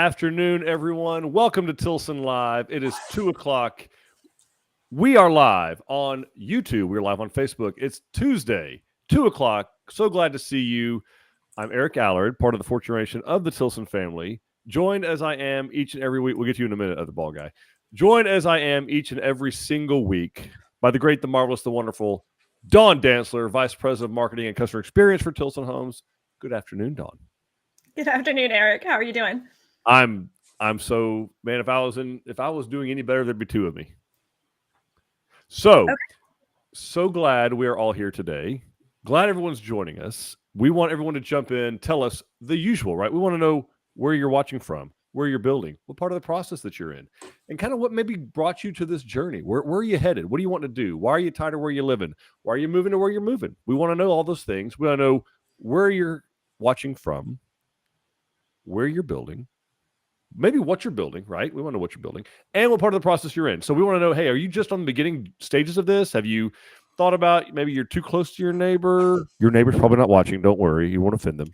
afternoon, everyone. Welcome to Tilson Live. It is 2 o'clock. We are live on YouTube. We're live on Facebook. It's Tuesday, 2 o'clock. So glad to see you. I'm Eric Alarid, part of the fourth generation of the Tilson family. Joined as I am each and every week. We'll get you in a minute, other ball guy. Joined as I am each and every single week by the great, the marvelous, the wonderful Dawn Dantzler, Vice President of Marketing and Customer Experience for Tilson Homes. Good afternoon, Dawn. Good afternoon, Eric. How are you doing? I'm so, man, if I was doing any better, there'd be two of me. So, So glad we are all here today. Glad everyone's joining us. We want everyone to jump in, tell us the usual, right? We want to know where you're watching from, where you're building, what part of the process that you're in, and kind of what maybe brought you to this journey. Where are you headed? What do you want to do? Why are you tired of where you're living? Why are you moving to where you're moving? We want to know all those things. We want to know where you're watching from, where you're building, maybe what you're building, right? We want to know what you're building and what part of the process you're in. So we want to know, hey, are you just on the beginning stages of this? Have you thought about maybe you're too close to your neighbor? Your neighbor's probably not watching. Don't worry. You won't offend them.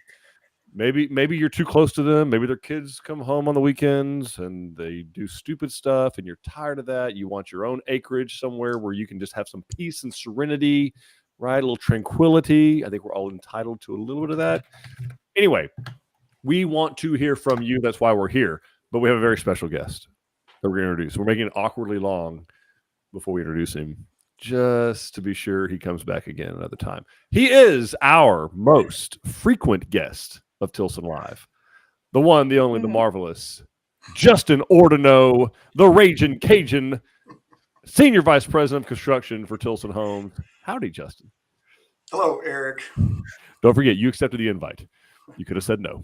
Maybe you're too close to them. Maybe their kids come home on the weekends and they do stupid stuff and you're tired of that. You want your own acreage somewhere where you can just have some peace and serenity, right? A little tranquility. I think we're all entitled to a little bit of that. Anyway, we want to hear from you. That's why we're here. But we have a very special guest that we're going to introduce. We're making it awkwardly long before we introduce him, just to be sure he comes back again another time. He is our most frequent guest of Tilson Live. The one, the only, the marvelous Justin Ordeneaux, the Ragin' Cajun, Senior Vice President of Construction for Tilson Homes. Howdy, Justin. Hello, Eric. Don't forget, you accepted the invite. You could have said no.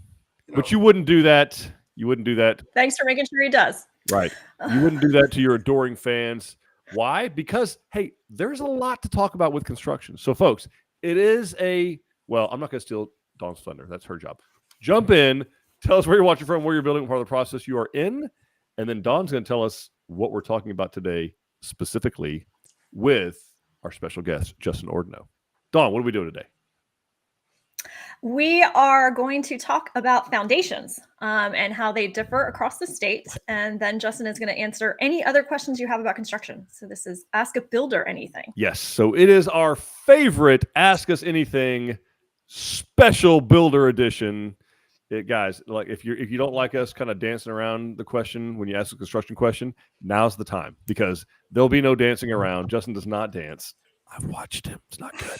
But you wouldn't do that. You wouldn't do that. Thanks for making sure he does. Right. You wouldn't do that to your adoring fans. Why? Because, hey, there's a lot to talk about with construction. So, folks, it is I'm not going to steal Dawn's thunder. That's her job. Jump in. Tell us where you're watching from, where you're building, what part of the process you are in. And then Dawn's going to tell us what we're talking about today, specifically with our special guest, Justin Ordeneaux. Dawn, what are we doing today? We are going to talk about foundations and how they differ across the state. And then Justin is going to answer any other questions you have about construction. So this is Ask a Builder Anything. Yes. So it is our favorite Ask Us Anything special builder edition. Guys, like if you don't like us kind of dancing around the question when you ask a construction question, now's the time because there'll be no dancing around. Justin does not dance. I've watched him. It's not good.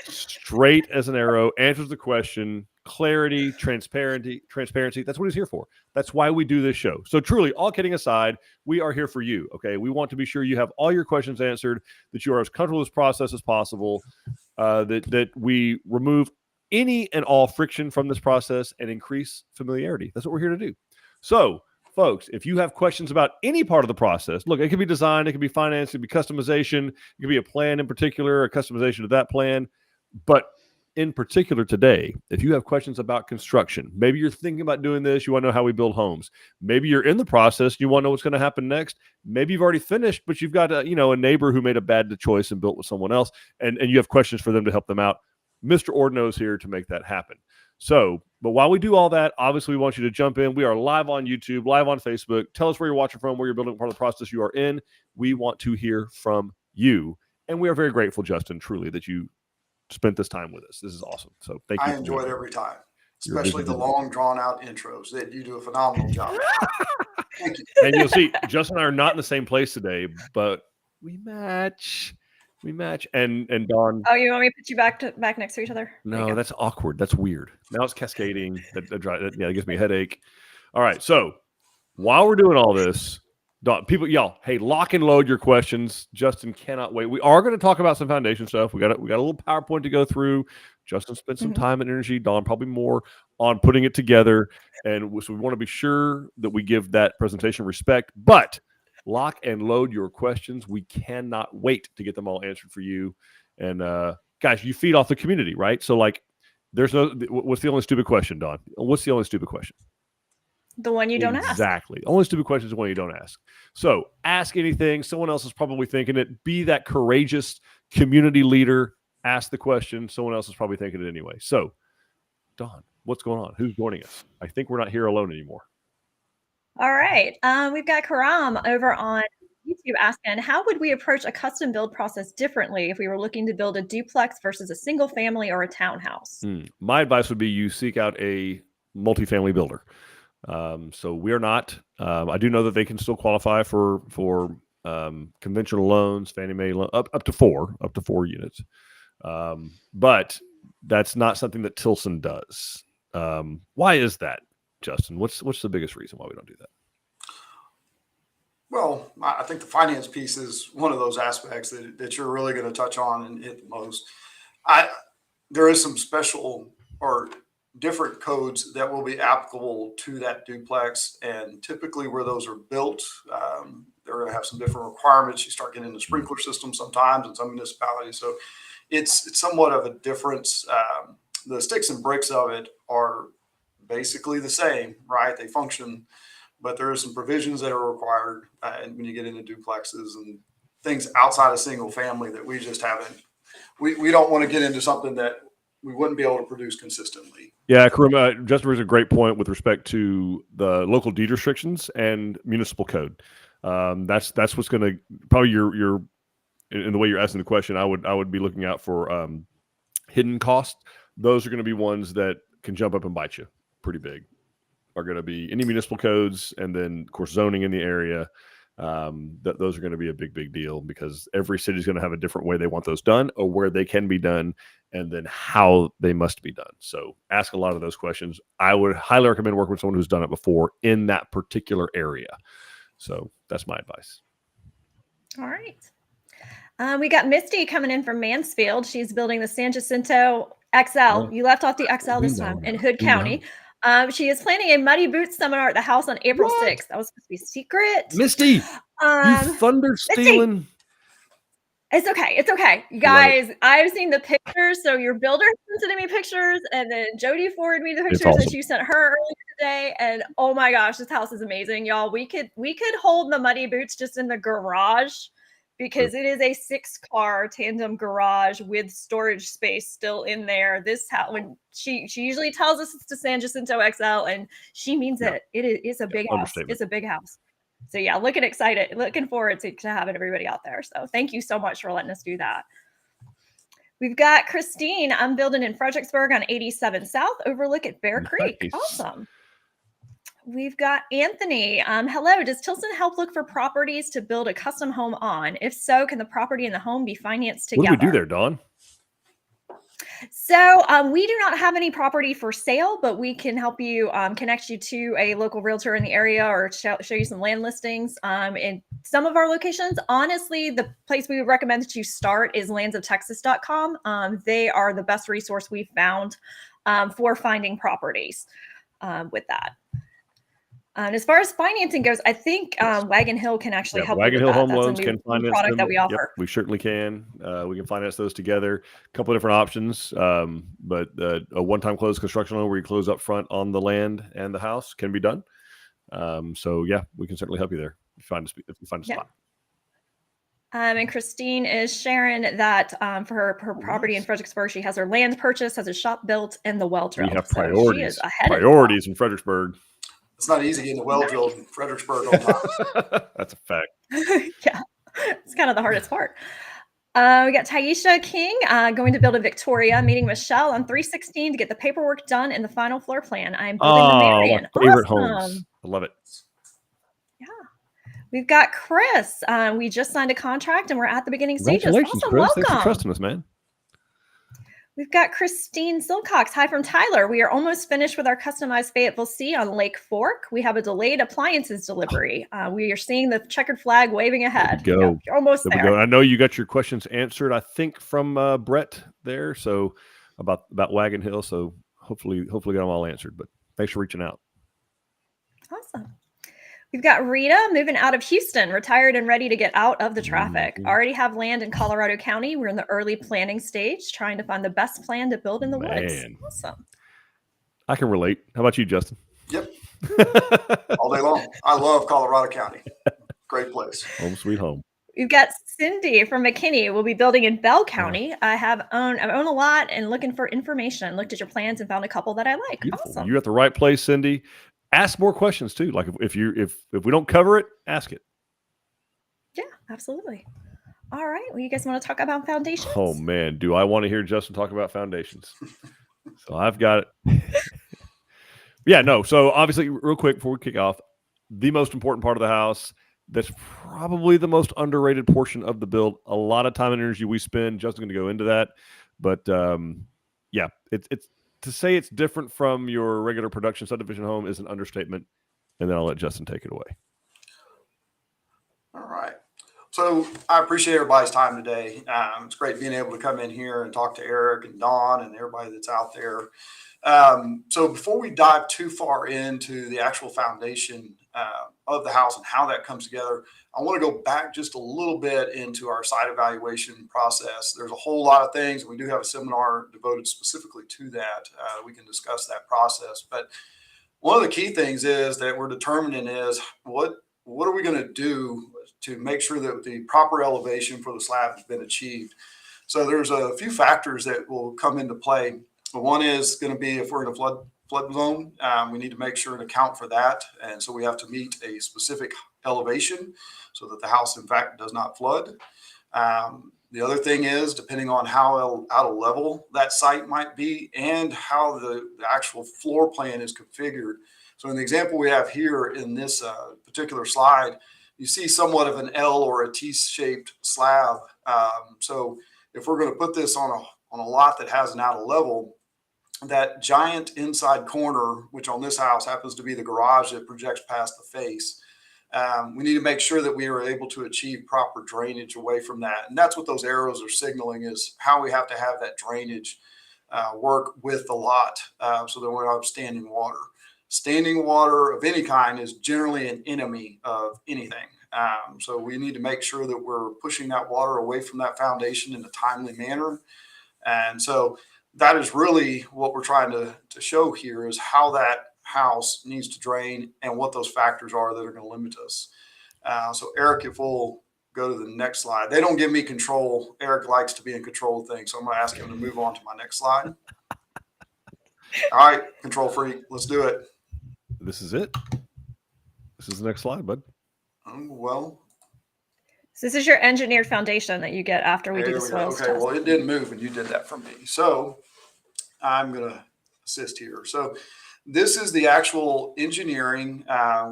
Straight as an arrow, answers the question, clarity, transparency. That's what he's here for. That's why we do this show. So truly, all kidding aside, we are here for you, okay? We want to be sure you have all your questions answered, that you are as comfortable with this process as possible, that we remove any and all friction from this process and increase familiarity. That's what we're here to do. So, folks, if you have questions about any part of the process, look, it could be design, it could be finance, it could be customization, it could be a plan in particular, a customization of that plan. But in particular today, if you have questions about construction, maybe you're thinking about doing this, you want to know how we build homes. Maybe you're in the process, you want to know what's going to happen next. Maybe you've already finished, but you've got a neighbor who made a bad choice and built with someone else, and you have questions for them to help them out. Mr. Ordeneaux is here to make that happen. So, but while we do all that, obviously we want you to jump in. We are live on YouTube, live on Facebook. Tell us where you're watching from, where you're building, part of the process you are in. We want to hear from you. And we are very grateful, Justin, truly, that you spent this time with us. This is awesome. So thank you. I enjoy it every time, especially the long, drawn-out intros. That you do a phenomenal job. Thank you. And you'll see, Justin and I are not in the same place today, but we match. And Dawn. Oh, you want me to put you back next to each other? No, that's awkward. That's weird. Now it's cascading. That gives me a headache. All right. So while we're doing all this, Dawn, y'all, hey, lock and load your questions. Justin cannot wait. We are going to talk about some foundation stuff. We got a little PowerPoint to go through. Justin spent some time and energy. Dawn probably more on putting it together. And so we want to be sure that we give that presentation respect. But lock and load your questions. We cannot wait to get them all answered for you. And guys, you feed off the community, right? So like, what's the only stupid question, Dawn? What's the only stupid question? The one you don't ask. Exactly. Only stupid question is the one you don't ask. So ask anything. Someone else is probably thinking it. Be that courageous community leader. Ask the question. Someone else is probably thinking it anyway. So, Dawn, what's going on? Who's joining us? I think we're not here alone anymore. All right. We've got Karam over on YouTube asking, how would we approach a custom build process differently if we were looking to build a duplex versus a single family or a townhouse? My advice would be you seek out a multifamily builder. So we're not. I do know that they can still qualify for conventional loans, Fannie Mae up to four units. But that's not something that Tilson does. Why is that, Justin? What's the biggest reason why we don't do that? Well, I think the finance piece is one of those aspects that you're really going to touch on and hit the most. There is some special or different codes that will be applicable to that duplex, and typically where those are built, they're going to have some different requirements. You start getting into sprinkler systems sometimes in some municipalities, so it's somewhat of a difference. The sticks and bricks of it are basically the same, right? They function, but there are some provisions that are required and when you get into duplexes and things outside of single family that we just haven't. We don't want to get into something that we wouldn't be able to produce consistently. Yeah, Karim, Justin raised a great point with respect to the local deed restrictions and municipal code. That's what's going to probably your in the way you're asking the question. I would be looking out for hidden costs. Those are going to be ones that can jump up and bite you pretty big. Are going to be any municipal codes, and then of course zoning in the area. Those are going to be a big deal because every city is going to have a different way they want those done, or where they can be done, and then how they must be done. So ask a lot of those questions. I would highly recommend working with someone who's done it before in that particular area. So that's my advice. All right. We got Misty coming in from Mansfield. She's building the San Jacinto XL. You left off the XL this time in Hood County. She is planning a Muddy Boots seminar at the house on April 6th. That was supposed to be secret. Misty, you thunder stealing. It's okay. It's okay. You guys, I've seen the pictures. So your builder sent me pictures, and then Jody forwarded me the pictures that you sent her earlier today. And oh my gosh, this house is amazing, y'all. We could hold the Muddy Boots just in the garage, because it is a 6-car tandem garage with storage space still in there. This house, when she usually tells us it's the San Jacinto XL, and she means it. It's a big house. It's a big house. So yeah, looking forward to having everybody out there. So thank you so much for letting us do that. We've got Christine. I'm building in Fredericksburg on 87 South, overlook at Bear Creek. Awesome. We've got Anthony. Hello. Does Tilson help look for properties to build a custom home on? If so, can the property and the home be financed together? What do we do there, Dawn? So we do not have any property for sale, but we can help you connect you to a local realtor in the area, or show you some land listings in some of our locations. Honestly, the place we would recommend that you start is landsoftexas.com. They are the best resource we've found for finding properties with that. And as far as financing goes, I think Wagon Hill can actually help. Wagon Hill Home Loans can finance product them. That we offer. Yep, we certainly can. We can finance those together. A couple of different options, but a one-time close construction loan where you close up front on the land and the house can be done. So yeah, we can certainly help you there if you find a spot. And Christine is sharing that for her property in Fredericksburg, she has her land purchased, has a shop built, and the well drilled. We have priorities. So she is priorities in Fredericksburg. It's not easy getting the well drilled in Fredericksburg on time. That's a fact. Yeah, it's kind of the hardest part. We got Taisha King going to build a Victoria, meeting Michelle on 316 to get the paperwork done and the final floor plan. I'm building the Marion. My favorite homes. I love it. Yeah. We've got Chris. We just signed a contract and we're at the beginning stages. Congratulations, Awesome. Chris. Welcome. Thanks for trusting us, man. We've got Christine Silcox. Hi from Tyler. We are almost finished with our customized Fayetteville C on Lake Fork. We have a delayed appliances delivery. We are seeing the checkered flag waving ahead. Go. You're almost there. We go. I know you got your questions answered, I think, from Brett there. So about Wagon Hill. So hopefully got them all answered. But thanks for reaching out. Awesome. We've got Rita moving out of Houston, retired and ready to get out of the traffic. Already have land in Colorado County. We're in the early planning stage, trying to find the best plan to build in the woods. Awesome. I can relate. How about you, Justin? Yep. All day long. I love Colorado County. Great place. Home sweet home. We've got Cindy from McKinney. We'll be building in Bell County. I own a lot and looking for information. Looked at your plans and found a couple that I like. Beautiful. Awesome. You're at the right place, Cindy. ask more questions too. Like if we don't cover it, ask it. Yeah, absolutely. All right. Well, you guys want to talk about foundations? Oh man, do I want to hear Justin talk about foundations? So I've got it. Yeah, no. So obviously, real quick before we kick off, the most important part of the house, that's probably the most underrated portion of the build. A lot of time and energy we spend. Justin's going to go into that, but yeah, it's to say it's different from your regular production subdivision home is an understatement. And then I'll let Justin take it away. All right. So I appreciate everybody's time today. It's great being able to come in here and talk to Eric and Dawn and everybody that's out there. So before we dive too far into the actual foundation of the house and how that comes together, I want to go back just a little bit into our site evaluation process. There's a whole lot of things. We do have a seminar devoted specifically to that. We can discuss that process. But one of the key things is that we're determining is what are we going to do to make sure that the proper elevation for the slab has been achieved. So there's a few factors that will come into play. One is going to be if we're in a flood zone, we need to make sure and account for that. And so we have to meet a specific elevation so that the house, in fact, does not flood. The other thing is, depending on how out of level that site might be and how the actual floor plan is configured. So in the example we have here in this particular slide, you see somewhat of an L or a T-shaped slab. So if we're going to put this on a lot that has an out of level, that giant inside corner, which on this house happens to be the garage that projects past the face, we need to make sure that we are able to achieve proper drainage away from that. And that's what those arrows are signaling, is how we have to have that drainage work with the lot so that we don't have standing water. Standing water of any kind is generally an enemy of anything. So we need to make sure that we're pushing that water away from that foundation in a timely manner. And so that is really what we're trying to show here, is how that house needs to drain and what those factors are that are going to limit us. So Eric, if we'll go to the next slide. They don't give me control. Eric likes to be in control of things. So I'm going to ask him to move on to my next slide. All right, control freak, let's do it. This is it. This is the next slide, bud. Well, so this is your engineered foundation that you get after we do the soils Okay, test. well, it didn't move and you did that for me. So I'm going to assist here. So this is the actual engineering.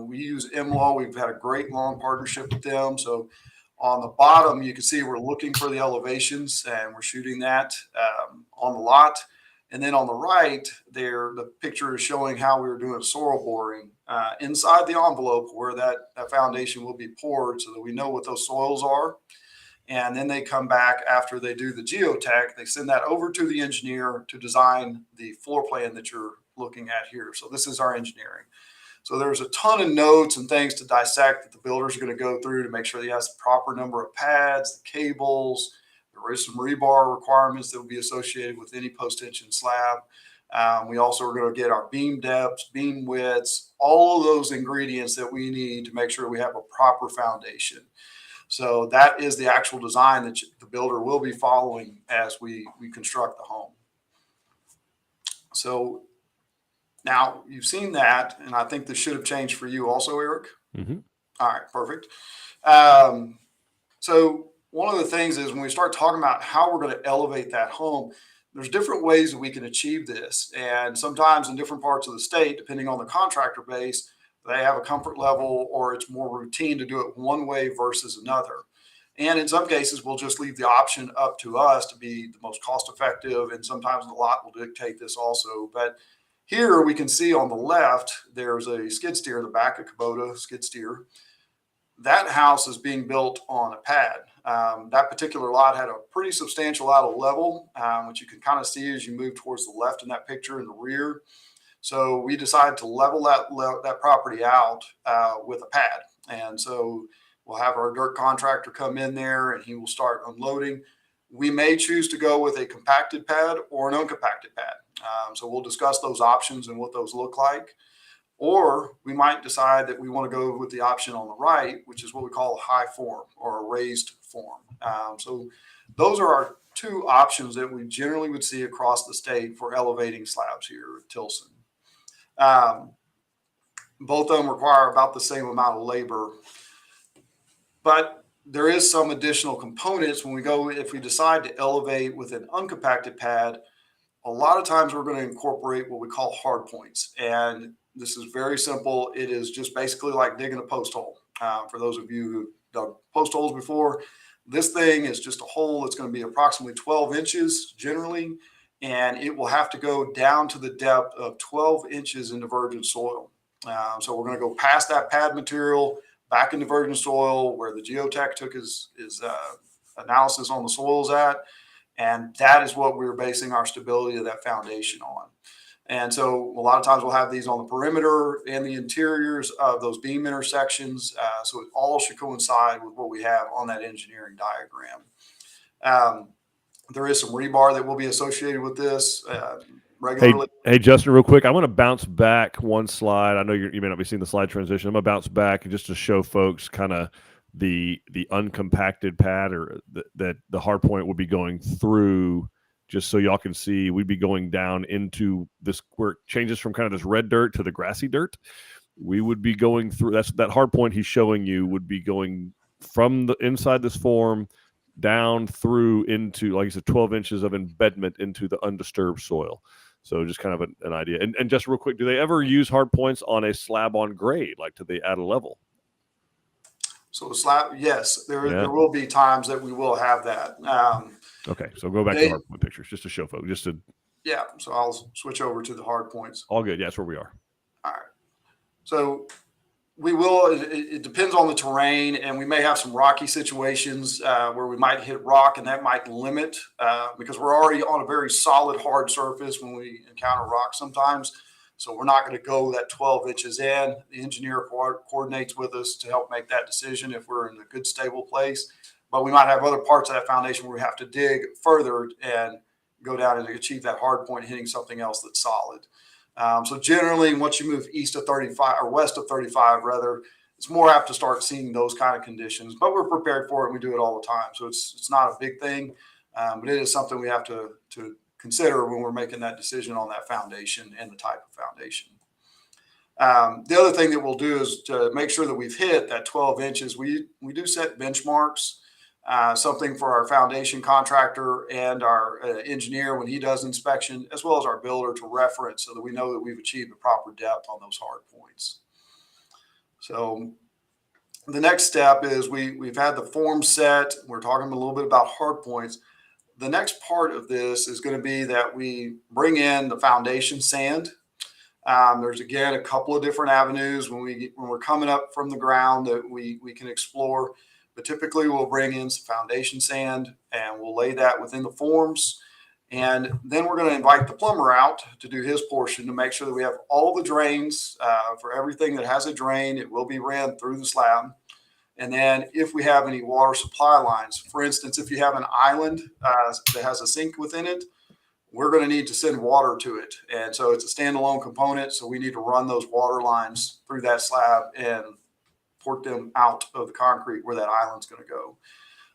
We use MLaw. We've had a great long partnership with them. So on the bottom, you can see we're looking for the elevations and we're shooting that on the lot. And then on the right there, the picture is showing how we were doing soil boring inside the envelope where that foundation will be poured so that we know what those soils are. And then they come back after they do the geotech, they send that over to the engineer to design the floor plan that you're looking at here. So this is our engineering. So there's a ton of notes and things to dissect that the builders are going to go through to make sure that he has the proper number of pads, the cables. There is some rebar requirements that will be associated with any post-tension slab. We also are going to get our beam depths, beam widths, all of those ingredients that we need to make sure we have a proper foundation. So that is the actual design that the builder will be following as we construct the home. So now you've seen that, and I think this should have changed for you also, Eric. Mm-hmm. All right, perfect. So one of the things is when we start talking about how we're going to elevate that home, there's different ways that we can achieve this. And sometimes in different parts of the state, depending on the contractor base, they have a comfort level or it's more routine to do it one way versus another. And in some cases, we'll just leave the option up to us to be the most cost effective. And sometimes the lot will dictate this also. But here we can see on the left, there's a skid steer, the back of Kubota skid steer. That house is being built on a pad. That particular lot had a pretty substantial out of level, which you can kind of see as you move towards the left in that picture in the rear. So we decided to level that property out with a pad. And so we'll have our dirt contractor come in there and he will start unloading. We may choose to go with a compacted pad or an uncompacted pad. So we'll discuss those options and what those look like. Or we might decide that we want to go with the option on the right, which is what we call a high form or a raised form. So those are our two options that we generally would see across the state for elevating slabs here at Tilson. both of them require about the same amount of labor, but there is some additional components when we go, if we decide to elevate with an uncompacted pad. A lot of times we're going to incorporate what we call hard points. And this is very simple. It is just basically like digging a post hole. For those of you who dug post holes before, this thing is just a hole that's going to be approximately 12 inches generally, and it will have to go down to the depth of 12 inches into virgin soil. So we're going to go past that pad material back into virgin soil where the geotech took his analysis on the soils at. And that is what we're basing our stability of that foundation on. And so a lot of times we'll have these on the perimeter and the interiors of those beam intersections. So it all should coincide with what we have on that engineering diagram. There is some rebar that will be associated with this regularly. Hey, Justin, real quick, I want to bounce back one slide. I know you may not be seeing the slide transition. I'm going to bounce back just to show folks kind of the uncompacted pad, or that the hard point will be going through, just so y'all can see. We'd be going down into this where it changes from kind of this red dirt to the grassy dirt. We would be going through, that hard point he's showing you would be going from the inside this form down through into, like I said, 12 inches of embedment into the undisturbed soil. So just kind of an idea. And just real quick, do they ever use hard points on a slab on grade? Like, do they add a level? So the slab, yes, there will be times that we will have that. Okay, so go back to the hard point pictures just to show folks. Yeah, so I'll switch over to the hard points. All good. Yeah, that's where we are. All right. So we will, it depends on the terrain, and we may have some rocky situations where we might hit rock, and that might limit, because we're already on a very solid, hard surface when we encounter rock sometimes. So we're not going to go that 12 inches in. The engineer coordinates with us to help make that decision if we're in a good, stable place. But we might have other parts of that foundation where we have to dig further and go down and achieve that hard point, hitting something else that's solid. So generally, once you move east of 35 or west of 35, rather, it's more apt to start seeing those kind of conditions. But we're prepared for it, and we do it all the time. So it's not a big thing, but it is something we have to consider when we're making that decision on that foundation and the type of foundation. The other thing that we'll do is to make sure that we've hit that 12 inches. We do set benchmarks, something for our foundation contractor and our engineer when he does inspection, as well as our builder to reference, so that we know that we've achieved the proper depth on those hard points. So the next step is we've had the form set. We're talking a little bit about hard points. The next part of this is going to be that we bring in the foundation sand. There's, again, a couple of different avenues when we're coming up from the ground that we can explore. But typically we'll bring in some foundation sand and we'll lay that within the forms. And then we're going to invite the plumber out to do his portion to make sure that we have all the drains for everything that has a drain. It will be ran through the slab. And then if we have any water supply lines, for instance, if you have an island that has a sink within it, we're going to need to send water to it. And so it's a standalone component. So we need to run those water lines through that slab and port them out of the concrete where that island's going to go.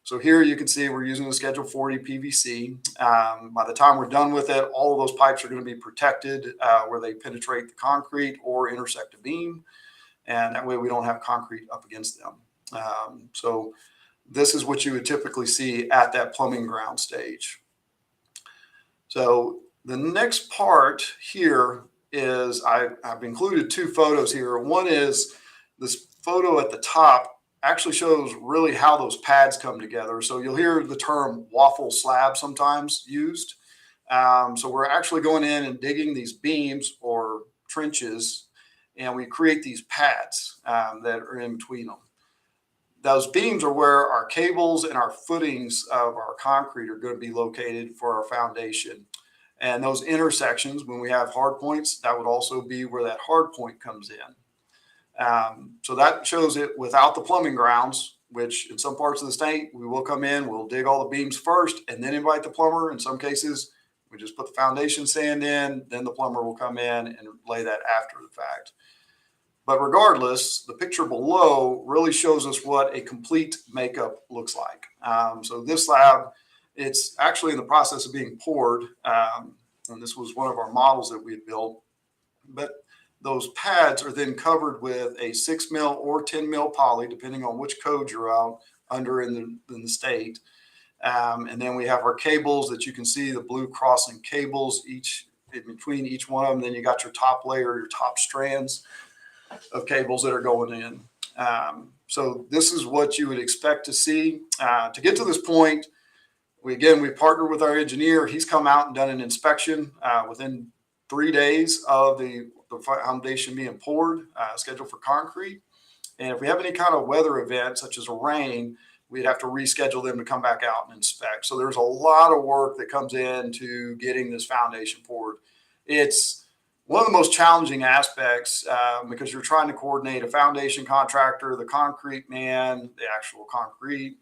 So here you can see we're using the Schedule 40 PVC. By the time we're done with it, all of those pipes are going to be protected where they penetrate the concrete or intersect a beam. And that way we don't have concrete up against them. So this is what you would typically see at that plumbing ground stage. So the next part here is I've included two photos here. One is this photo at the top actually shows really how those pads come together. So you'll hear the term waffle slab sometimes used. So we're actually going in and digging these beams or trenches, and we create these pads that are in between them. Those beams are where our cables and our footings of our concrete are going to be located for our foundation. And those intersections, when we have hard points, that would also be where that hard point comes in. So that shows it without the plumbing grounds, which in some parts of the state, we will come in, we'll dig all the beams first and then invite the plumber. In some cases, we just put the foundation sand in, then the plumber will come in and lay that after the fact. But regardless, the picture below really shows us what a complete makeup looks like. So this slab, it's actually in the process of being poured. And this was one of our models that we had built. But those pads are then covered with a 6 mil or 10 mil poly, depending on which code you're out under in the state. And then we have our cables that you can see, the blue crossing cables, each in between each one of them. Then you got your top layer, your top strands of cables that are going in. So this is what you would expect to see. To get to this point, we partnered with our engineer. He's come out and done an inspection within 3 days of the foundation being poured, scheduled for concrete. And if we have any kind of weather event, such as a rain, we'd have to reschedule them to come back out and inspect. So there's a lot of work that comes into getting this foundation poured. It's one of the most challenging aspects because you're trying to coordinate a foundation contractor, the concrete man, the actual concrete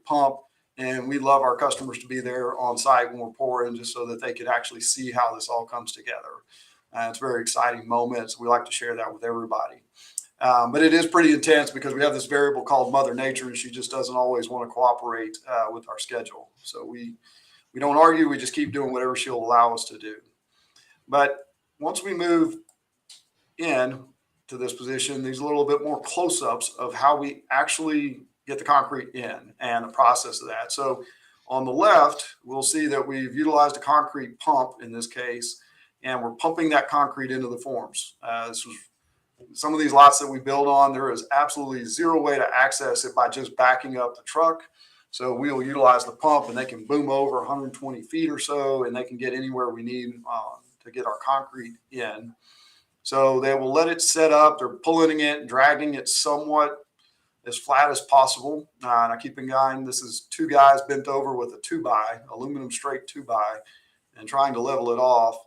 pump. And we love our customers to be there on site when we're pouring, just so that they can actually see how this all comes together. It's a very exciting moment. So we like to share that with everybody. But it is pretty intense because we have this variable called Mother Nature, and she just doesn't always want to cooperate with our schedule. So we don't argue. We just keep doing whatever she'll allow us to do. But once we move in to this position, these a little bit more close-ups of how we actually get the concrete in and the process of that. So on the left, we'll see that we've utilized a concrete pump in this case, and we're pumping that concrete into the forms. This was some of these lots that we build on. There is absolutely zero way to access it by just backing up the truck. So we'll utilize the pump, and they can boom over 120 feet or so, and they can get anywhere we need to get our concrete in. So they will let it set up. They're pulling it, dragging it somewhat as flat as possible. And I keep in mind, this is two guys bent over with a 2x, aluminum straight 2x, and trying to level it off.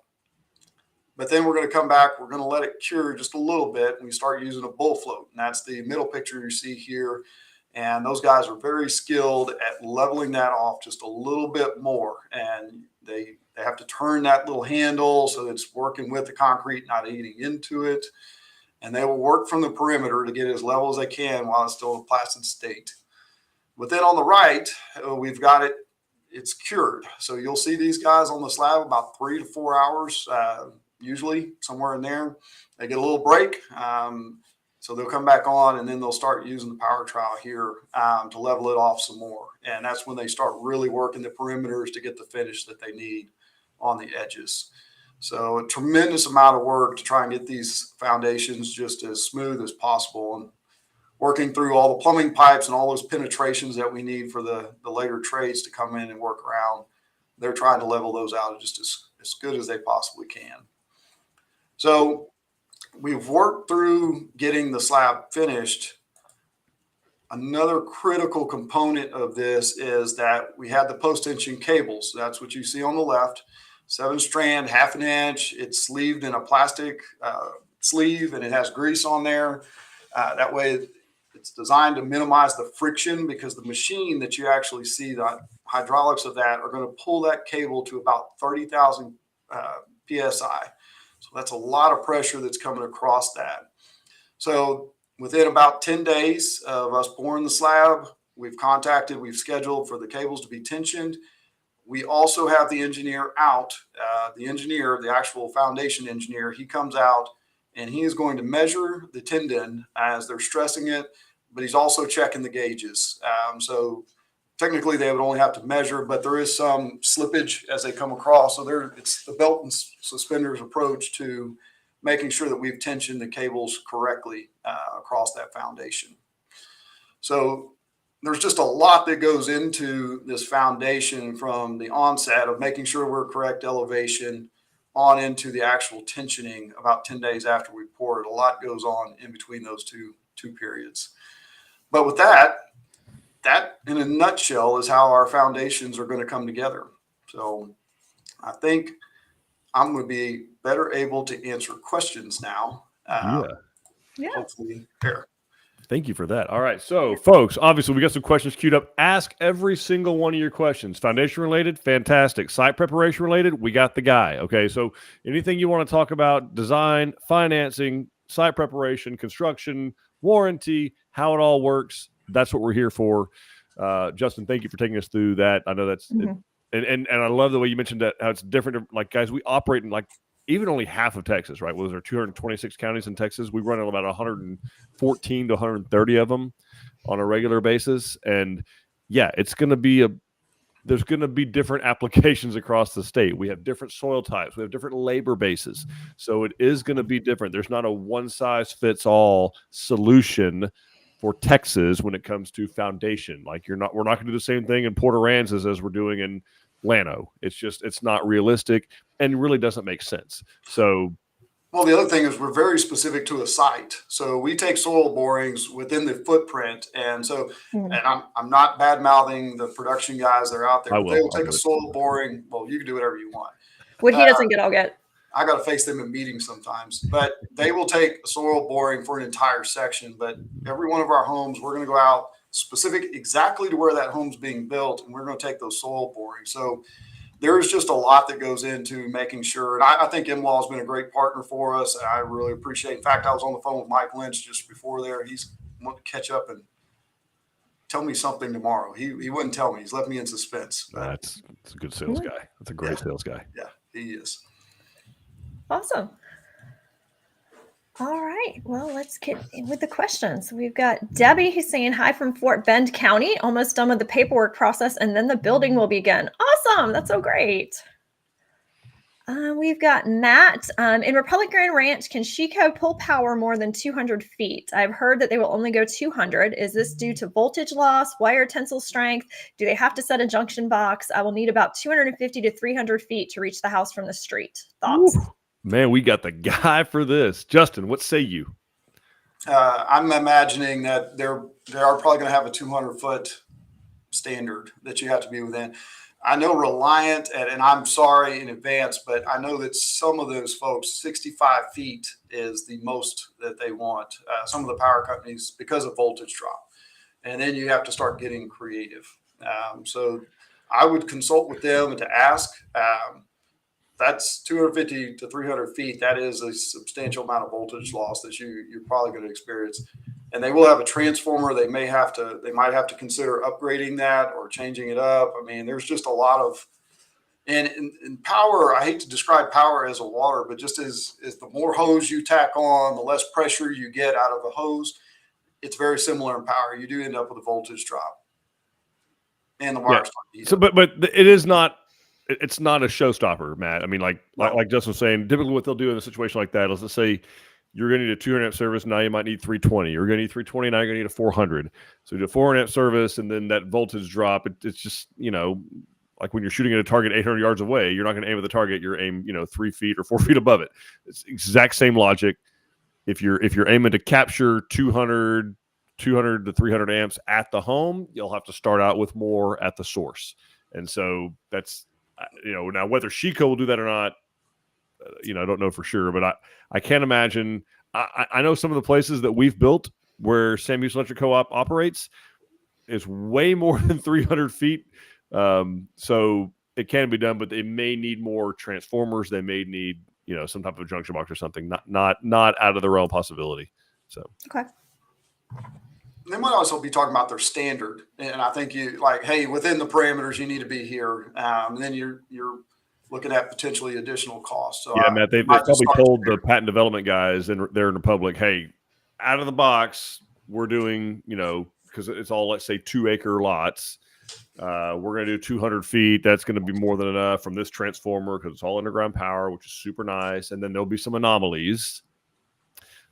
But then we're going to come back. We're going to let it cure just a little bit, and we start using a bull float. And that's the middle picture you see here. And those guys are very skilled at leveling that off just a little bit more. And they have to turn that little handle so that it's working with the concrete, not eating into it. And they will work from the perimeter to get it as level as they can while it's still in a placid state. But then on the right, we've got it, it's cured. So you'll see these guys on the slab about 3 to 4 hours, usually somewhere in there. They get a little break. So they'll come back on, and then they'll start using the power trowel here to level it off some more. And that's when they start really working the perimeters to get the finish that they need on the edges. So a tremendous amount of work to try and get these foundations just as smooth as possible, and working through all the plumbing pipes and all those penetrations that we need for the later trades to come in and work around. They're trying to level those out just as good as they possibly can. So we've worked through getting the slab finished. Another critical component of this is that we had the post-tension cables. That's what you see on the left. 7-strand, 1/2 inch. It's sleeved in a plastic sleeve, and it has grease on there. That way it's designed to minimize the friction, because the machine that you actually see, the hydraulics of that, are going to pull that cable to about 30,000 PSI. So that's a lot of pressure that's coming across that. So within about 10 days of us pouring the slab, we've scheduled for the cables to be tensioned. We also have the engineer out, the actual foundation engineer. He comes out, and he is going to measure the tendon as they're stressing it, but he's also checking the gauges. So technically they would only have to measure, but there is some slippage as they come across. So it's the belt and suspenders approach to making sure that we've tensioned the cables correctly across that foundation. So there's just a lot that goes into this foundation, from the onset of making sure we're correct elevation on into the actual tensioning about 10 days after we pour it. A lot goes on in between those two periods. But with that in a nutshell is how our foundations are going to come together. So I think I'm going to be better able to answer questions now. Yeah. Hopefully fair. Thank you for that. All right. So, folks, obviously, we got some questions queued up. Ask every single one of your questions. Foundation related, fantastic. Site preparation related, we got the guy. Okay. So, anything you want to talk about, design, financing, site preparation, construction, warranty, how it all works, that's what we're here for. Justin, thank you for taking us through that. I know that's, and I love the way you mentioned that, how it's different. Like, guys, we operate in like even only half of Texas, right? Was there 226 counties in Texas? We run about 114 to 130 of them on a regular basis. And yeah, it's going to be there's going to be different applications across the state. We have different soil types. We have different labor bases. So it is going to be different. There's not a one size fits all solution for Texas when it comes to foundation. Like we're not going to do the same thing in Port Aransas as we're doing in Llano. It's not realistic and really doesn't make sense. So, well, the other thing is we're very specific to a site. So we take soil borings within the footprint. And so, and I'm not bad mouthing the production guys that are out there. They will take a soil boring. Well, you can do whatever you want. What he doesn't get, I'll get. I got to face them in meetings sometimes, but they will take a soil boring for an entire section. But every one of our homes, we're going to go out specific exactly to where that home's being built, and we're going to take those soil borings. So there's just a lot that goes into making sure. And I think MLaw has been a great partner for us. And I really appreciate. In fact, I was on the phone with Mike Lynch just before there. He's wanting to catch up and tell me something tomorrow. He wouldn't tell me. He's left me in suspense. That's a good sales guy. That's a great sales guy. Yeah, he is. Awesome. All right. Well, let's get with the questions. We've got Debbie who's saying hi from Fort Bend County, almost done with the paperwork process, and then the building will begin. Awesome. That's so great. We've got Matt. In Republic Grand Ranch, can SHECO pull power more than 200 feet? I've heard that they will only go 200. Is this due to voltage loss, wire tensile strength? Do they have to set a junction box? I will need about 250 to 300 feet to reach the house from the street. Thoughts? Ooh. Man, we got the guy for this. Justin, what say you? I'm imagining that they are probably going to have a 200-foot standard that you have to be within. I know Reliant, and I'm sorry in advance, but I know that some of those folks, 65 feet is the most that they want. Some of the power companies, because of voltage drop. And then you have to start getting creative. So I would consult with them and to ask. That's 250 to 300 feet. That is a substantial amount of voltage loss that you're probably going to experience. And they will have a transformer. They might have to consider upgrading that or changing it up. I mean, there's just a lot of, and in power, I hate to describe power as a water, but just as the more hose you tack on, the less pressure you get out of a hose. It's very similar in power. You do end up with a voltage drop. And the wires start to heat up. But it is not. It's not a showstopper, Matt. I mean, like Justin was saying, typically what they'll do in a situation like that is, let's say you're going to need a 200 amp service. Now you might need 320. You're going to need 320. Now you're going to need a 400. So you do a 400 amp service, and then that voltage drop. It's just, like when you're shooting at a target 800 yards away, you're not going to aim at the target. You're aim, 3 feet or 4 feet above it. It's exact same logic. If you're aiming to capture 200 to 300 amps at the home, you'll have to start out with more at the source. And so that's, now whether SHECO will do that or not, I don't know for sure, but I can't imagine. I know some of the places that we've built where Sam Houston Electric Co-op operates is way more than 300 feet. So it can be done, but they may need more transformers. They may need, some type of junction box or something, not out of the realm of possibility. So, okay. They might also be talking about their standard. And I think hey, within the parameters, you need to be here. And then you're looking at potentially additional costs. So yeah, Matt, they've probably told the patent development guys and they're in the public, hey, out of the box, we're doing, because it's all, let's say 2-acre lots. We're going to do 200 feet. That's going to be more than enough from this transformer because it's all underground power, which is super nice. And then there'll be some anomalies,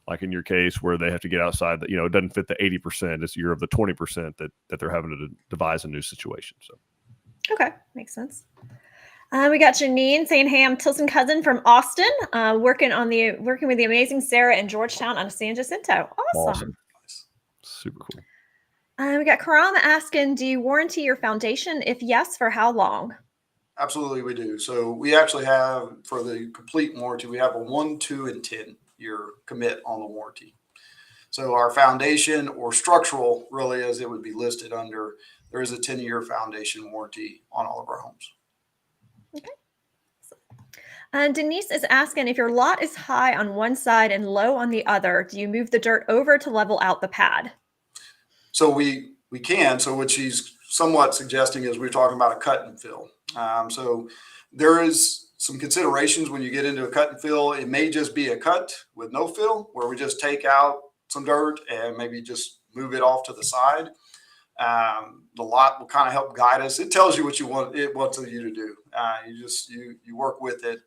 like in your case where they have to get outside that, it doesn't fit the 80%. It's you're of the 20% that they're having to devise a new situation. So, okay. Makes sense. We got Janine saying, hey, I'm Tilson cousin from Austin, working with the amazing Sarah in Georgetown on San Jacinto. Awesome. Super cool. We got Karam asking, do you warranty your foundation? If yes, for how long? Absolutely, we do. So we actually have, for the complete warranty, we have a 1, 2, and 10-year commit on the warranty. So our foundation or structural, really, as it would be listed under, there is a 10-year foundation warranty on all of our homes. Okay. Denise is asking, if your lot is high on one side and low on the other, do you move the dirt over to level out the pad? So we can. So what she's somewhat suggesting is we're talking about a cut and fill. So There is some considerations when you get into a cut and fill. It may just be a cut with no fill, where we just take out some dirt and maybe just move it off to the side. The lot will kind of help guide us. It tells you what it wants you to do. You work with it.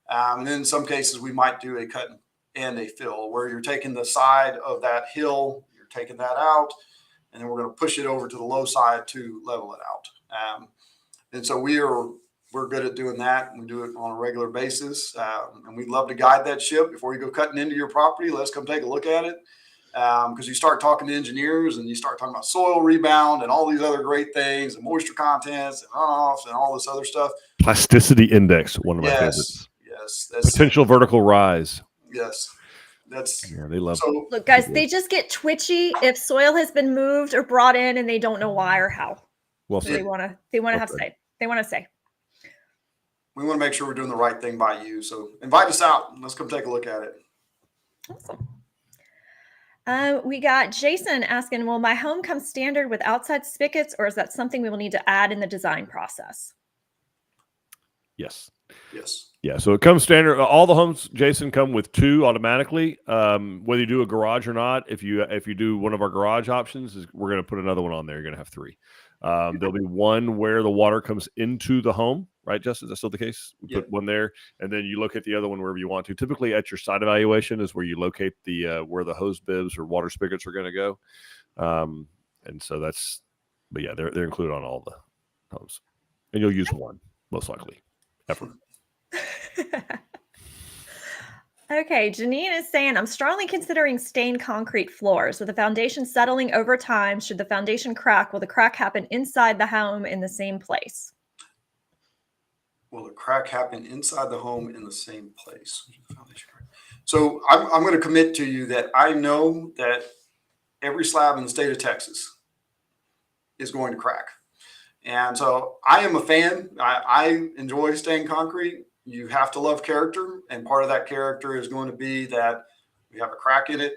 And then in some cases we might do a cut and a fill, where you're taking the side of that hill, you're taking that out, and then we're going to push it over to the low side to level it out. And so we're good at doing that. We do it on a regular basis. And we'd love to guide that ship before you go cutting into your property. Let's come take a look at it. Because you start talking to engineers and you start talking about soil rebound and all these other great things, and moisture contents and runoffs and all this other stuff. Plasticity index, one of my favorites. Yes. Potential vertical rise. Yes. They love it. Look, guys, they just get twitchy if soil has been moved or brought in and they don't know why or how. Well, so they want to have say. They want to say. We want to make sure we're doing the right thing by you. So invite us out. Let's come take a look at it. Awesome. We got Jason asking, will my home come standard with outside spigots, or is that something we will need to add in the design process? Yes. Yeah. So it comes standard. All the homes, Jason, come with 2 automatically. Whether you do a garage or not, if you do one of our garage options, we're going to put another one on there. You're going to have 3. There'll be one where the water comes into the home, right, Justin? Is that still the case? We put one there, and then you look at the other one wherever you want to. Typically, at your site evaluation is where you locate the where the hose bibs or water spigots are going to go. And so but yeah, they're included on all the homes, and you'll use one most likely ever. Okay, Janine is saying, I'm strongly considering stained concrete floors. With the foundation settling over time, should the foundation crack, will the crack happen inside the home in the same place? Will the crack happen inside the home in the same place? So I'm going to commit to you that I know that every slab in the state of Texas is going to crack. And so I am a fan. I enjoy stained concrete. You have to love character, and part of that character is going to be that we have a crack in it.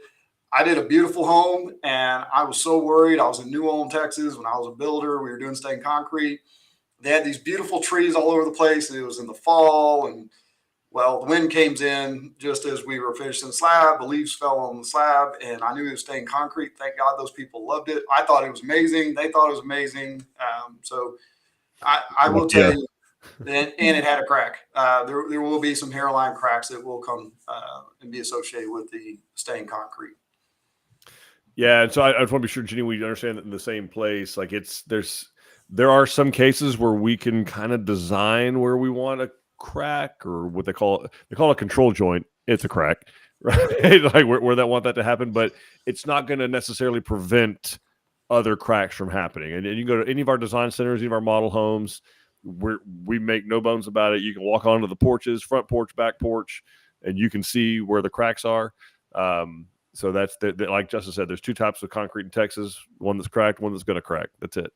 I did a beautiful home, and I was so worried. I was in New Ulm, Texas, when I was a builder. We were doing stained concrete. They had these beautiful trees all over the place, and it was in the fall, and well, the wind came in just as we were finishing the slab. The leaves fell on the slab, and I knew it was stained concrete. Thank God those people loved it. I thought it was amazing. They thought it was amazing. So I will tell you. And it had a crack. There will be some hairline cracks that will come and be associated with the stained concrete. Yeah, and so I just want to be sure, Jenny, we understand that in the same place. Like there are some cases where we can kind of design where we want a crack, or what they call a control joint. It's a crack, right? Like where they want that to happen, but it's not going to necessarily prevent other cracks from happening. And you can go to any of our design centers, any of our model homes. We make no bones about it. You can walk onto the porches, front porch, back porch, and you can see where the cracks are. So that's like Justin said, there's 2 types of concrete in Texas: one that's cracked, one that's going to crack. That's it.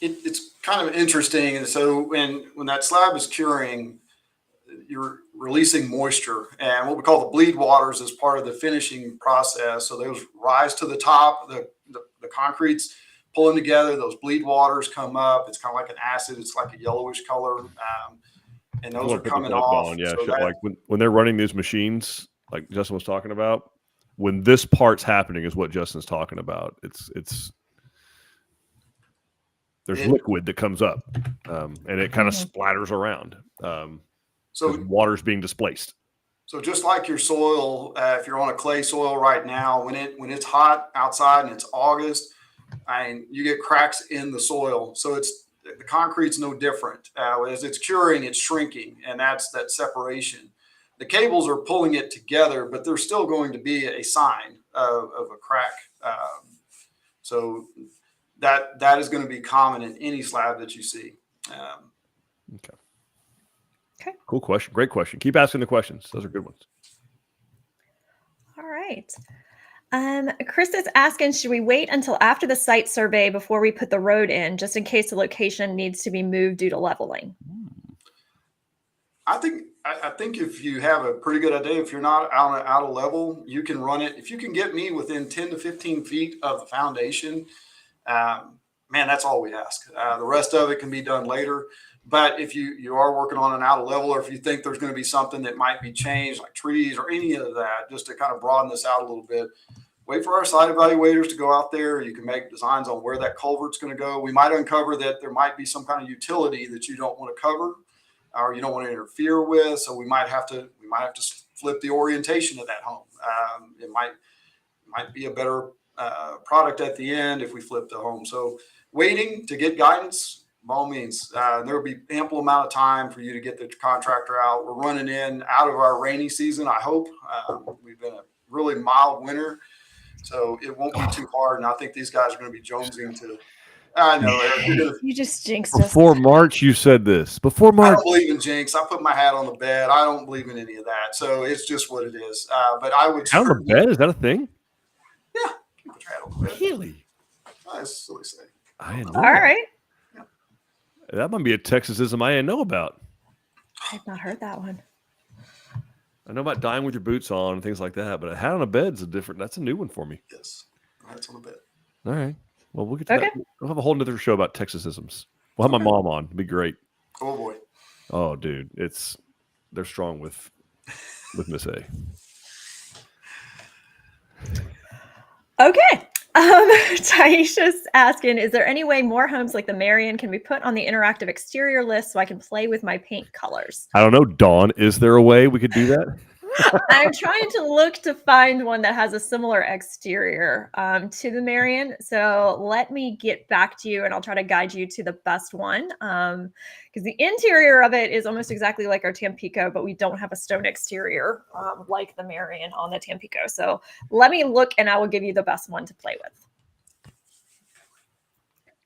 It's kind of interesting. And so when that slab is curing, you're releasing moisture, and what we call the bleed waters is part of the finishing process. So those rise to the top, the concrete's pulling together, those bleed waters come up. It's kind of like an acid. It's like a yellowish color. And those are coming off. Yeah, so like when they're running these machines, like Justin was talking about, when this part's happening is what Justin's talking about. There's liquid that comes up, and it kind of splatters around. So water's being displaced. So just like your soil, if you're on a clay soil right now, when it's hot outside and it's August, you get cracks in the soil. So the concrete's no different. As it's curing, it's shrinking, and that's that separation. The cables are pulling it together, but there's still going to be a sign of a crack. So that is going to be common in any slab that you see. Okay. Cool question. Great question. Keep asking the questions. Those are good ones. All right. Chris is asking, should we wait until after the site survey before we put the road in, just in case the location needs to be moved due to leveling? I think if you have a pretty good idea, if you're not out of level, you can run it. If you can get me within 10 to 15 feet of the foundation, man, that's all we ask. The rest of it can be done later. But if you are working on an out of level, or if you think there's going to be something that might be changed, like trees or any of that, just to kind of broaden this out a little bit, wait for our site evaluators to go out there. You can make designs on where that culvert's going to go. We might uncover that there might be some kind of utility that you don't want to cover or you don't want to interfere with. So we might have to flip the orientation of that home. It might be a better product at the end if we flip the home. So waiting to get guidance, by all means, there will be ample amount of time for you to get the contractor out. We're running out of our rainy season, I hope. We've been a really mild winter, so it won't be too hard. And I think these guys are going to be jonesing to. I know, Eric. You just jinxed us. Before March, you said this. Before March. I don't believe in jinx. I put my hat on the bed. I don't believe in any of that. So it's just what it is. But I would. Hat on the bed? Is that a thing? Yeah. Keep your hat on the bed. Really? That's silly say. I didn't know All that. right. That might be a Texasism I didn't know about. I've not heard that one. I know about dying with your boots on and things like that, but a hat on a bed's that's a new one for me. Yes. Hats on the bed. All right. Well, we'll get to that. We'll have a whole nother show about Texasisms. We'll have my mom on. It'd be great. Oh boy. Oh, dude. They're strong with Miss A. Okay. Taisha's asking, is there any way more homes like the Marion can be put on the interactive exterior list so I can play with my paint colors? I don't know, Dawn. Is there a way we could do that? I'm trying to look to find one that has a similar exterior to the Marion. So let me get back to you and I'll try to guide you to the best one. Because the interior of it is almost exactly like our Tampico, but we don't have a stone exterior like the Marion on the Tampico. So let me look and I will give you the best one to play with.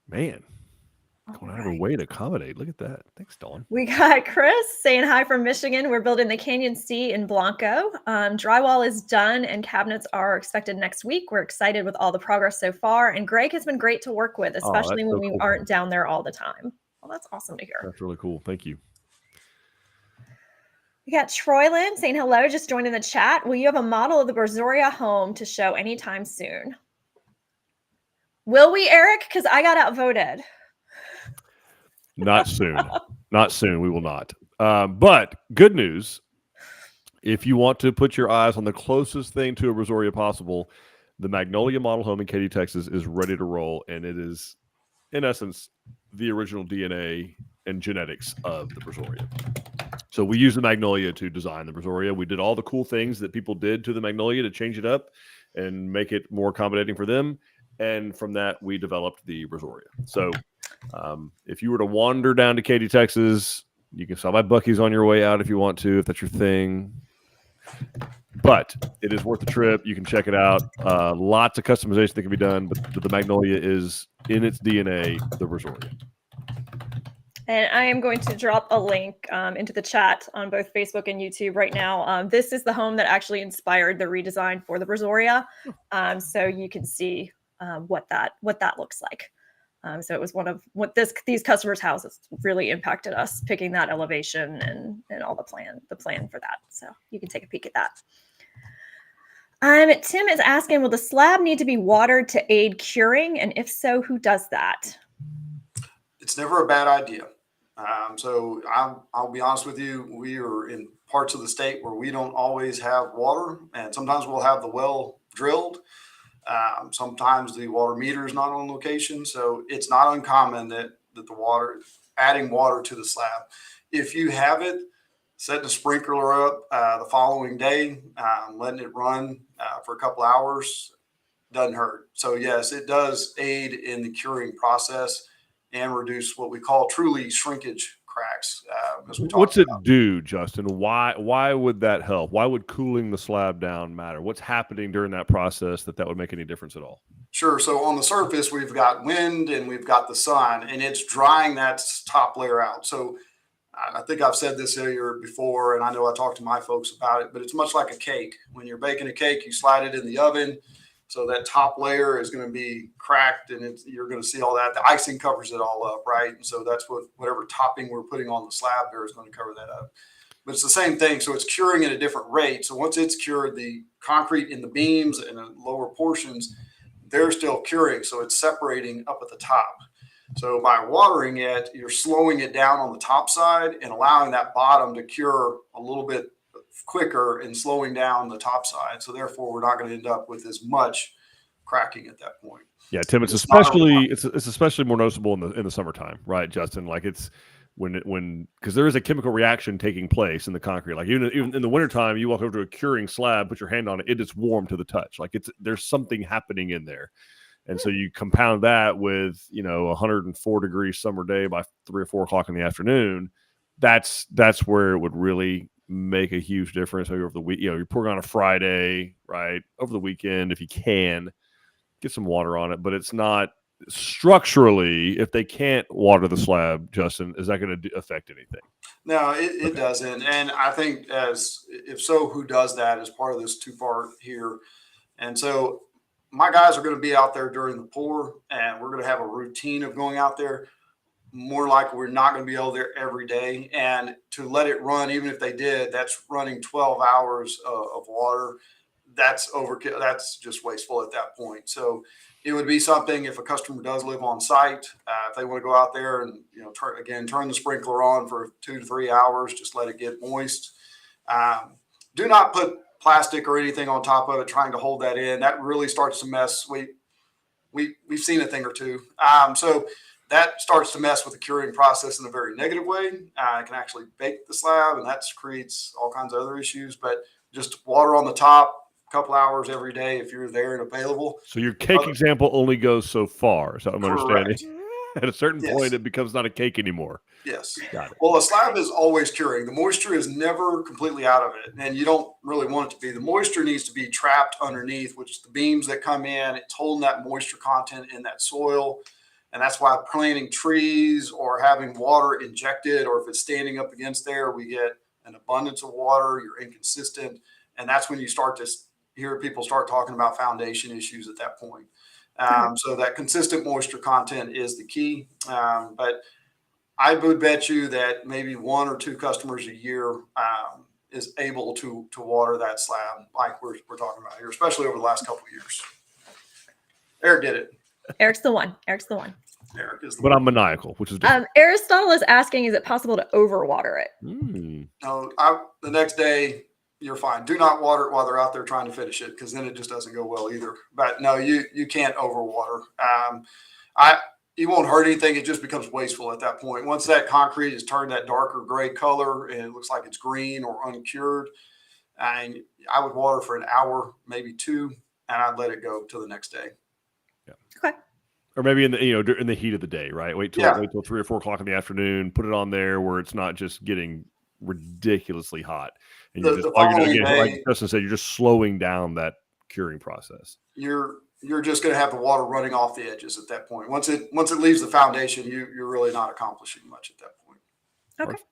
Man. Going out of her way to accommodate. Look at that. Thanks, Dawn. We got Chris saying hi from Michigan. We're building the Canyon C in Blanco. Drywall is done and cabinets are expected next week. We're excited with all the progress so far. And Greg has been great to work with, especially when we aren't down there all the time. Well, that's awesome to hear. That's really cool. Thank you. We got Troylyn saying hello, just joining the chat. Will you have a model of the Brazoria home to show anytime soon? Will we, Eric? Because I got outvoted. Not soon. Not soon. We will not. But good news. If you want to put your eyes on the closest thing to a Brazoria possible, the Magnolia model home in Katy, Texas is ready to roll. And it is, in essence, the original DNA and genetics of the Brazoria. So we used the Magnolia to design the Brazoria. We did all the cool things that people did to the Magnolia to change it up and make it more accommodating for them. And from that, we developed the Brazoria. So if you were to wander down to Katy, Texas, you can stop by Buc-ee's on your way out if you want to, if that's your thing. But it is worth the trip. You can check it out. Lots of customization that can be done, but the Magnolia is in its DNA the Brazoria. And I am going to drop a link into the chat on both Facebook and YouTube right now. This is the home that actually inspired the redesign for the Brazoria. So you can see what that looks like. So it was one of what these customers' houses really impacted us, picking that elevation and all the plan for that. So you can take a peek at that. Tim is asking, will the slab need to be watered to aid curing? And if so, who does that? It's never a bad idea. So I'll be honest with you. We are in parts of the state where we don't always have water, and sometimes we'll have the well drilled. Sometimes the water meter is not on location. So it's not uncommon that adding water to the slab. If you have it, setting the sprinkler up the following day, letting it run for a couple hours doesn't hurt. So yes, it does aid in the curing process and reduce what we call truly shrinkage cracks. What's it do, Justin? Why would that help? Why would cooling the slab down matter? What's happening during that process that would make any difference at all? Sure. So on the surface, we've got wind and we've got the sun, and it's drying that top layer out. So I think I've said this here before, and I know I talked to my folks about it, but it's much like a cake. When you're baking a cake, you slide it in the oven. So that top layer is going to be cracked, and you're going to see all that. The icing covers it all up, right? And so that's whatever topping we're putting on the slab there is going to cover that up. But it's the same thing. So it's curing at a different rate. So once it's cured, the concrete in the beams and the lower portions, they're still curing. So it's separating up at the top. So by watering it, you're slowing it down on the top side and allowing that bottom to cure a little bit quicker and slowing down the top side. So therefore, we're not going to end up with as much cracking at that point. Yeah, Tim, it's especially more noticeable in the summertime, right, Justin? Like it's when because there is a chemical reaction taking place in the concrete. Like even in the wintertime, you walk over to a curing slab, put your hand on it, it is warm to the touch. Like there's something happening in there. And so you compound that with, 104-degree summer day by 3 or 4 o'clock in the afternoon. That's where it would really make a huge difference. Over the week, you're pouring on a Friday, right? Over the weekend, if you can, get some water on it. But it's not structurally, if they can't water the slab, Justin, is that going to affect anything? No, it doesn't. And I think if so, who does that as part of this 2-part here? And so my guys are going to be out there during the pour, and we're going to have a routine of going out there. More likely, we're not going to be out there every day. And to let it run, even if they did, that's running 12 hours of water. That's overkill. That's just wasteful at that point. So it would be something if a customer does live on site, if they want to go out there and, turn the sprinkler on for 2 to 3 hours, just let it get moist. Do not put plastic or anything on top of it, trying to hold that in. That really starts to mess. We've seen a thing or two. So that starts to mess with the curing process in a very negative way. It can actually bake the slab, and that creates all kinds of other issues. But just water on the top, a couple hours every day if you're there and available. So your cake example only goes so far. Is that what I'm Correct. understanding? At a certain point, it becomes not a cake anymore. Yes. Got it. Well, a slab is always curing. The moisture is never completely out of it, and you don't really want it to be. The moisture needs to be trapped underneath, which is the beams that come in. It's holding that moisture content in that soil, and that's why planting trees or having water injected, or if it's standing up against there, we get an abundance of water. You're inconsistent, and that's when you start to hear people start talking about foundation issues at that point. So that consistent moisture content is the key. But I would bet you that maybe 1 or 2 customers a year is able to water that slab like we're talking about here, especially over the last couple of years. Eric did it. Eric's the one. Eric is the But I'm maniacal, which is different. Aristotle is asking, is it possible to overwater it? No, the next day, you're fine. Do not water it while they're out there trying to finish it, because then it just doesn't go well either. But no, you can't overwater. It won't hurt anything. It just becomes wasteful at that point. Once that concrete has turned that darker gray color and it looks like it's green or uncured, and I would water for an hour, maybe 2, and I'd let it go till the next day. Yeah. Okay. Or maybe in the heat of the day, right? Wait till 3 or 4 o'clock in the afternoon. Put it on there where it's not just getting ridiculously hot. And like Justin said, you're just slowing down that curing process. You're just going to have the water running off the edges at that point. Once it leaves the foundation, you're really not accomplishing much at that point. Okay.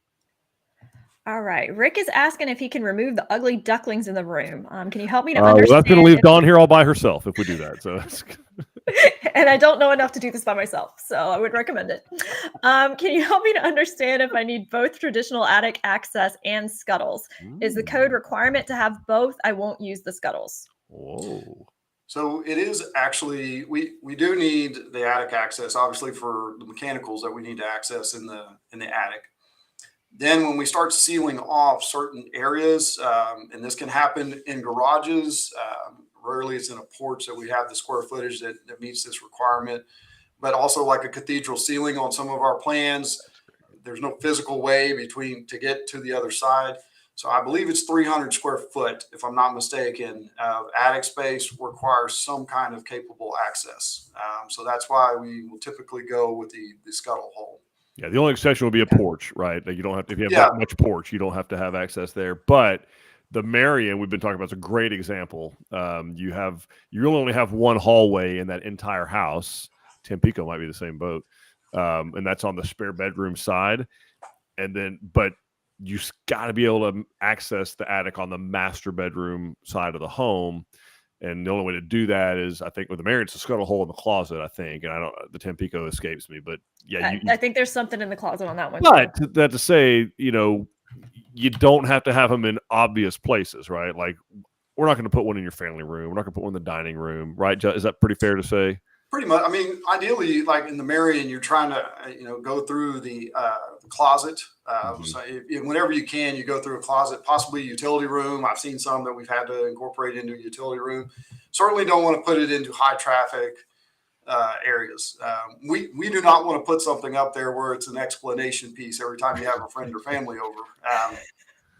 All right. Rick is asking if he can remove the ugly ducklings in the room. Can you help me to understand? Well, that's going to leave Dawn here all by herself if we do that. So that's and I don't know enough to do this by myself, so I would recommend it. Can you help me to understand if I need both traditional attic access and scuttles? Is the code requirement to have both? I won't use the scuttles. Whoa. So it is actually, we do need the attic access, obviously, for the mechanicals that we need to access in the attic. Then when we start sealing off certain areas, and this can happen in garages, rarely it's in a porch that we have the square footage that meets this requirement, but also like a cathedral ceiling on some of our plans, there's no physical way to get to the other side. So I believe it's 300 square foot, if I'm not mistaken, attic space requires some kind of capable access. So that's why we will typically go with the scuttle hole. Yeah, the only exception would be a porch, right? Like you don't have to, if you have that much porch, you don't have to have access there. But the Marion we've been talking about is a great example. You only have one hallway in that entire house. Tampico might be the same boat, and that's on the spare bedroom side. But you got to be able to access the attic on the master bedroom side of the home. And the only way to do that is, I think, with the Marion, it's a scuttle hole in the closet, I think. And the Tampico escapes me, but yeah. I think there's something in the closet on that one. But that to say, you don't have to have them in obvious places, right? Like, we're not going to put one in your family room. We're not going to put one in the dining room, right? Is that pretty fair to say? Pretty much. I mean, ideally, like in the Marion, you're trying to, go through the closet. So whenever you can, you go through a closet, possibly a utility room. I've seen some that we've had to incorporate into a utility room. Certainly don't want to put it into high traffic areas. We do not want to put something up there where it's an explanation piece every time you have a friend or family over.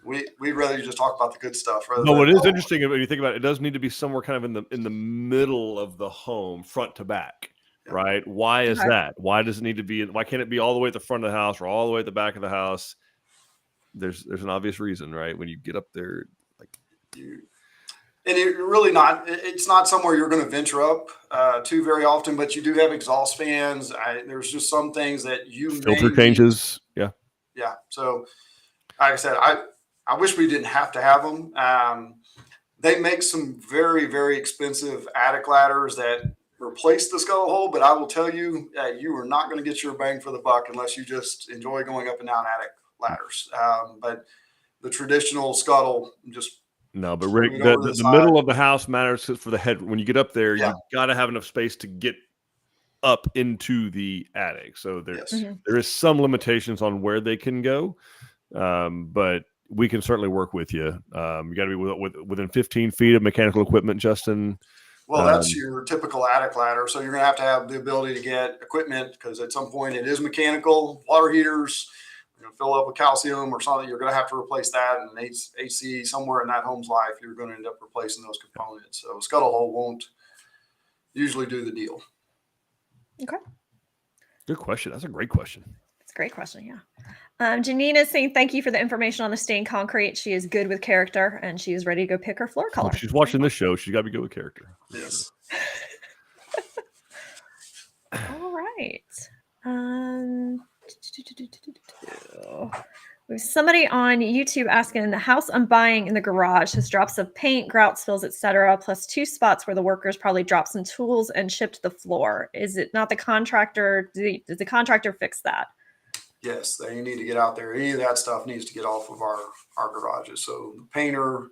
We'd rather just talk about the good stuff. No, what is interesting when you think about it, it does need to be somewhere kind of in the middle of the home, front to back, right? Why is that? Why does it need to be? Why can't it be all the way at the front of the house or all the way at the back of the house? There's an obvious reason, right? When you get up there, and it really not. It's not somewhere you're going to venture up to very often, but you do have exhaust fans. There's just some things that you filter changes. Yeah. So, like I said, I wish we didn't have to have them. They make some very, very expensive attic ladders that replace the scuttle hole, but I will tell you, you are not going to get your bang for the buck unless you just enjoy going up and down attic ladders. But the traditional scuttle just... No, but Rick, the middle of the house matters for the head. When you get up there, you got to have enough space to get up into the attic. So there is some limitations on where they can go, but we can certainly work with you. You got to be within 15 feet of mechanical equipment, Justin. Well, that's your typical attic ladder. So you're going to have the ability to get equipment because at some point it is mechanical, water heaters, fill up with calcium or something. You're going to have to replace that, and an AC somewhere in that home's life, you're going to end up replacing those components. So scuttle hole won't usually do the deal. Okay. Good question. That's a great question. It's a great question. Yeah. Janine is saying thank you for the information on the stained concrete. She is good with character and she is ready to go pick her floor color. If she's watching this show, she's got to be good with character. Yes. All right. We have somebody on YouTube asking, the house I'm buying in the garage has drops of paint, grout spills, etc., plus 2 spots where the workers probably dropped some tools and chipped the floor. Is it not the contractor? Does the contractor fix that? Yes, they need to get out there. Any of that stuff needs to get off of our garages. So the painter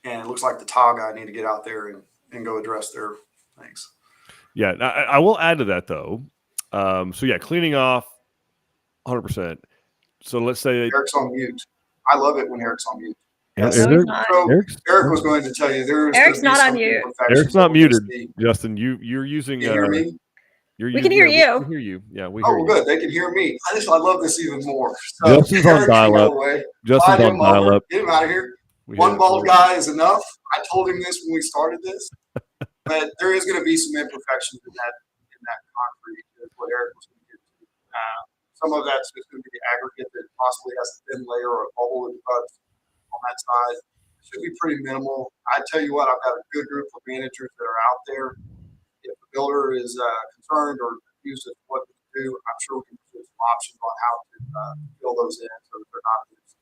and it looks like the tile guy need to get out there and go address their things. Yeah, I will add to that though. Cleaning off 100%. So let's say Eric's on mute. I love it when Eric's on mute. Yes. Eric was going to tell you Eric's not on mute. Eric's not muted. Justin, you're using. Can you hear me? We can hear you. We can hear you. Yeah, we hear you. Good. They can hear me. I love this even more. So Justin's on dial-up. Justin's on dial-up. Get him out of here. One bald guy is enough. I told him this when we started this, but there is going to be some imperfections in that concrete. Is what Eric was going to get to. Some of that's just going to be the aggregate that possibly has a thin layer or a bubble in front on that side. It should be pretty minimal. I tell you what, I've got a good group of managers that are out there. If the builder is concerned or confused as to what to do, I'm sure we can put some options on how to fill those in so that they're not used.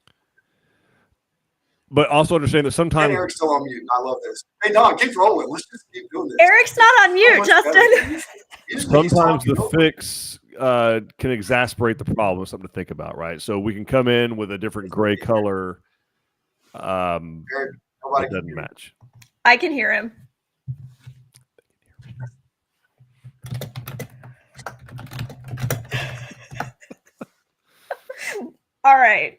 But also understand that sometimes Eric's still on mute. I love this. Hey, Don, keep rolling. Let's just keep doing this. Eric's not on mute, Justin. Sometimes the fix can exasperate the problem. Something to think about, right? So we can come in with a different gray color. Eric, that doesn't match. I can hear him. All right.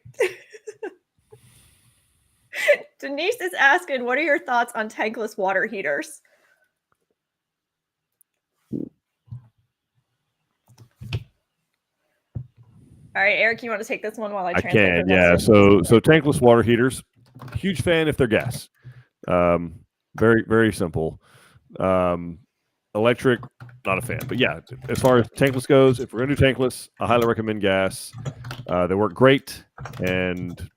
Denise is asking, what are your thoughts on tankless water heaters? All right, Eric, you want to take this one while I translate? I can, yeah. So tankless water heaters, huge fan if they're gas. Very, very simple. Electric, not a fan. But yeah, as far as tankless goes, if we're going to do tankless, I highly recommend gas. They work great, and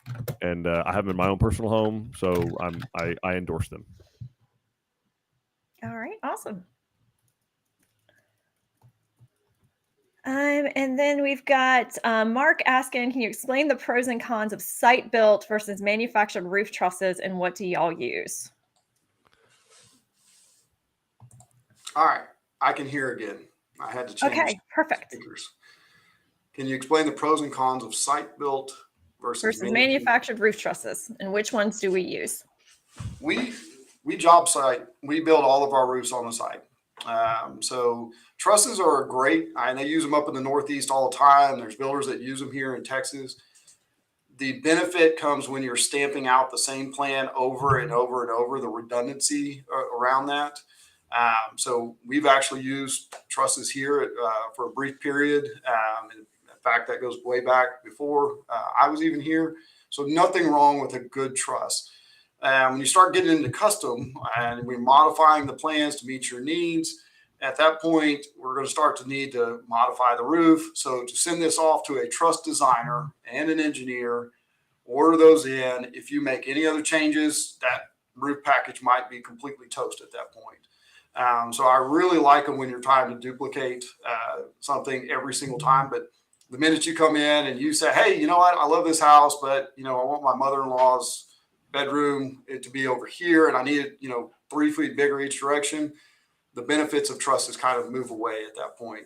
I have them in my own personal home, so I endorse them. All right, awesome. And then we've got Mark asking, can you explain the pros and cons of site-built versus manufactured roof trusses, and what do y'all use? All right, I can hear again. I had to change. Okay, perfect. Speakers. Can you explain the pros and cons of site-built versus manufactured roof trusses, and which ones do we use? We job site. We build all of our roofs on the site. So trusses are great. They use them up in the Northeast all the time. There's builders that use them here in Texas. The benefit comes when you're stamping out the same plan over and over and over, the redundancy around that. So we've actually used trusses here for a brief period. In fact, that goes way back before I was even here. So nothing wrong with a good truss. When you start getting into custom and we're modifying the plans to meet your needs, at that point, we're going to start to need to modify the roof. So to send this off to a truss designer and an engineer, order those in. If you make any other changes, that roof package might be completely toast at that point. So I really like them when you're trying to duplicate something every single time. But the minute you come in and you say, hey, you know what, I love this house, but, I want my mother-in-law's bedroom to be over here and I need it, 3 feet bigger each direction, the benefits of trusses kind of move away at that point.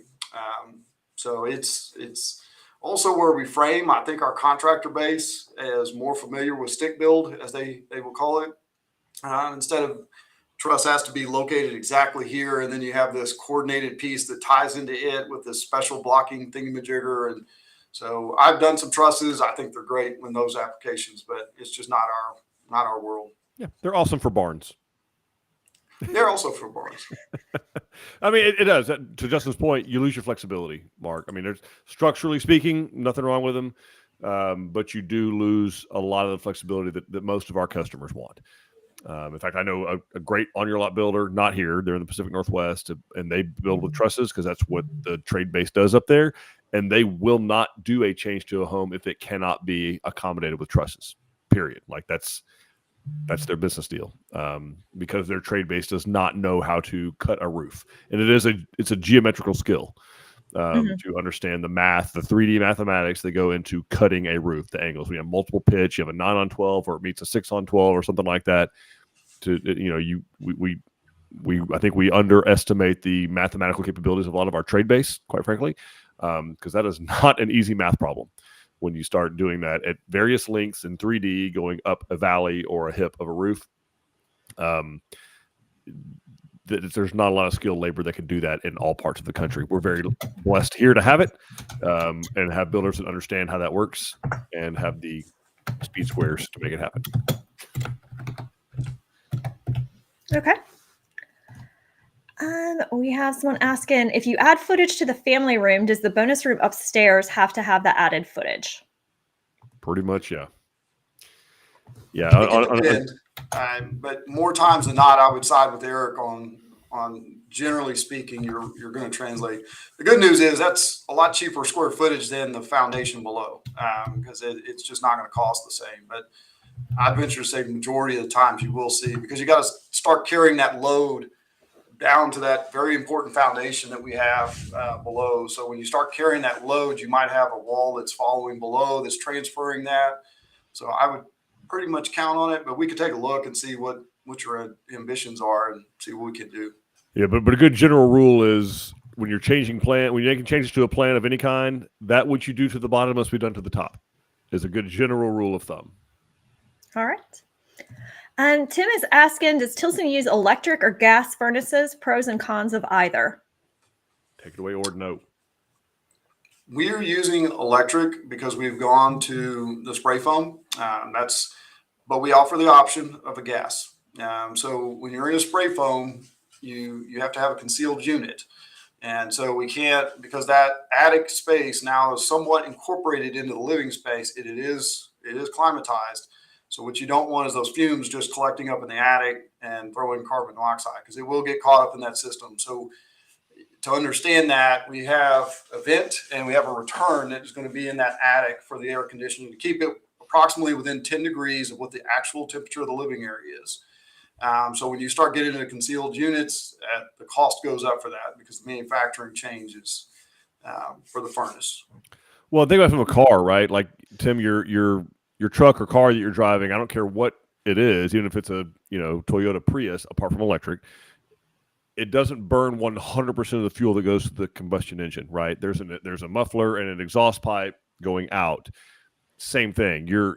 So it's also where we frame. I think our contractor base is more familiar with stick build, as they will call it. Instead of truss has to be located exactly here, and then you have this coordinated piece that ties into it with this special blocking thingamajigger. And so I've done some trusses. I think they're great in those applications, but it's just not our world. Yeah, they're awesome for barns. They're also for barns. I mean, it does. To Justin's point, you lose your flexibility, Mark. I mean, there's structurally speaking, nothing wrong with them, but you do lose a lot of the flexibility that most of our customers want. In fact, I know a great on-your-lot builder, not here. They're in the Pacific Northwest, and they build with trusses because that's what the trade base does up there. And they will not do a change to a home if it cannot be accommodated with trusses, period. Like that's their business deal, because their trade base does not know how to cut a roof. And it's a geometrical skill to understand the math, the 3D mathematics that go into cutting a roof, the angles. We have multiple pitch, you have a 9-on-12 or it meets a 6-on-12 or something like that. I think we underestimate the mathematical capabilities of a lot of our trade base, quite frankly, because that is not an easy math problem when you start doing that at various lengths in 3D, going up a valley or a hip of a roof. There's not a lot of skilled labor that can do that in all parts of the country. We're very blessed here to have it, and have builders that understand how that works and have the speed squares to make it happen. Okay. We have someone asking, if you add footage to the family room, does the bonus room upstairs have to have the added footage? Pretty much, yeah. Yeah. But more times than not, I would side with Eric on generally speaking, you're going to translate. The good news is that's a lot cheaper square footage than the foundation below, because it's just not going to cost the same. But I'd venture to say the majority of the times you will see, because you got to start carrying that load down to that very important foundation that we have below. So when you start carrying that load, you might have a wall that's following below that's transferring that. So I would pretty much count on it, but we could take a look and see what your ambitions are and see what we can do. Yeah, but a good general rule is when you're making changes to a plan of any kind, that what you do to the bottom must be done to the top is a good general rule of thumb. All right. And Tim is asking, does Tilson use electric or gas furnaces? Pros and cons of either. Take it away, Ordeneaux. We're using electric because we've gone to the spray foam. But we offer the option of a gas. So when you're in a spray foam, you have to have a concealed unit. And so we can't, because that attic space now is somewhat incorporated into the living space. It is climatized. So what you don't want is those fumes just collecting up in the attic and throwing carbon dioxide, because it will get caught up in that system. So to understand that, we have a vent and we have a return that is going to be in that attic for the air conditioning to keep it approximately within 10 degrees of what the actual temperature of the living area is. So when you start getting into concealed units, the cost goes up for that because the manufacturing changes for the furnace. Well, think about it from a car, right? Like, Tim, your truck or car that you're driving, I don't care what it is, even if it's a Toyota Prius, apart from electric, it doesn't burn 100% of the fuel that goes to the combustion engine, right? There's a muffler and an exhaust pipe going out. Same thing. Your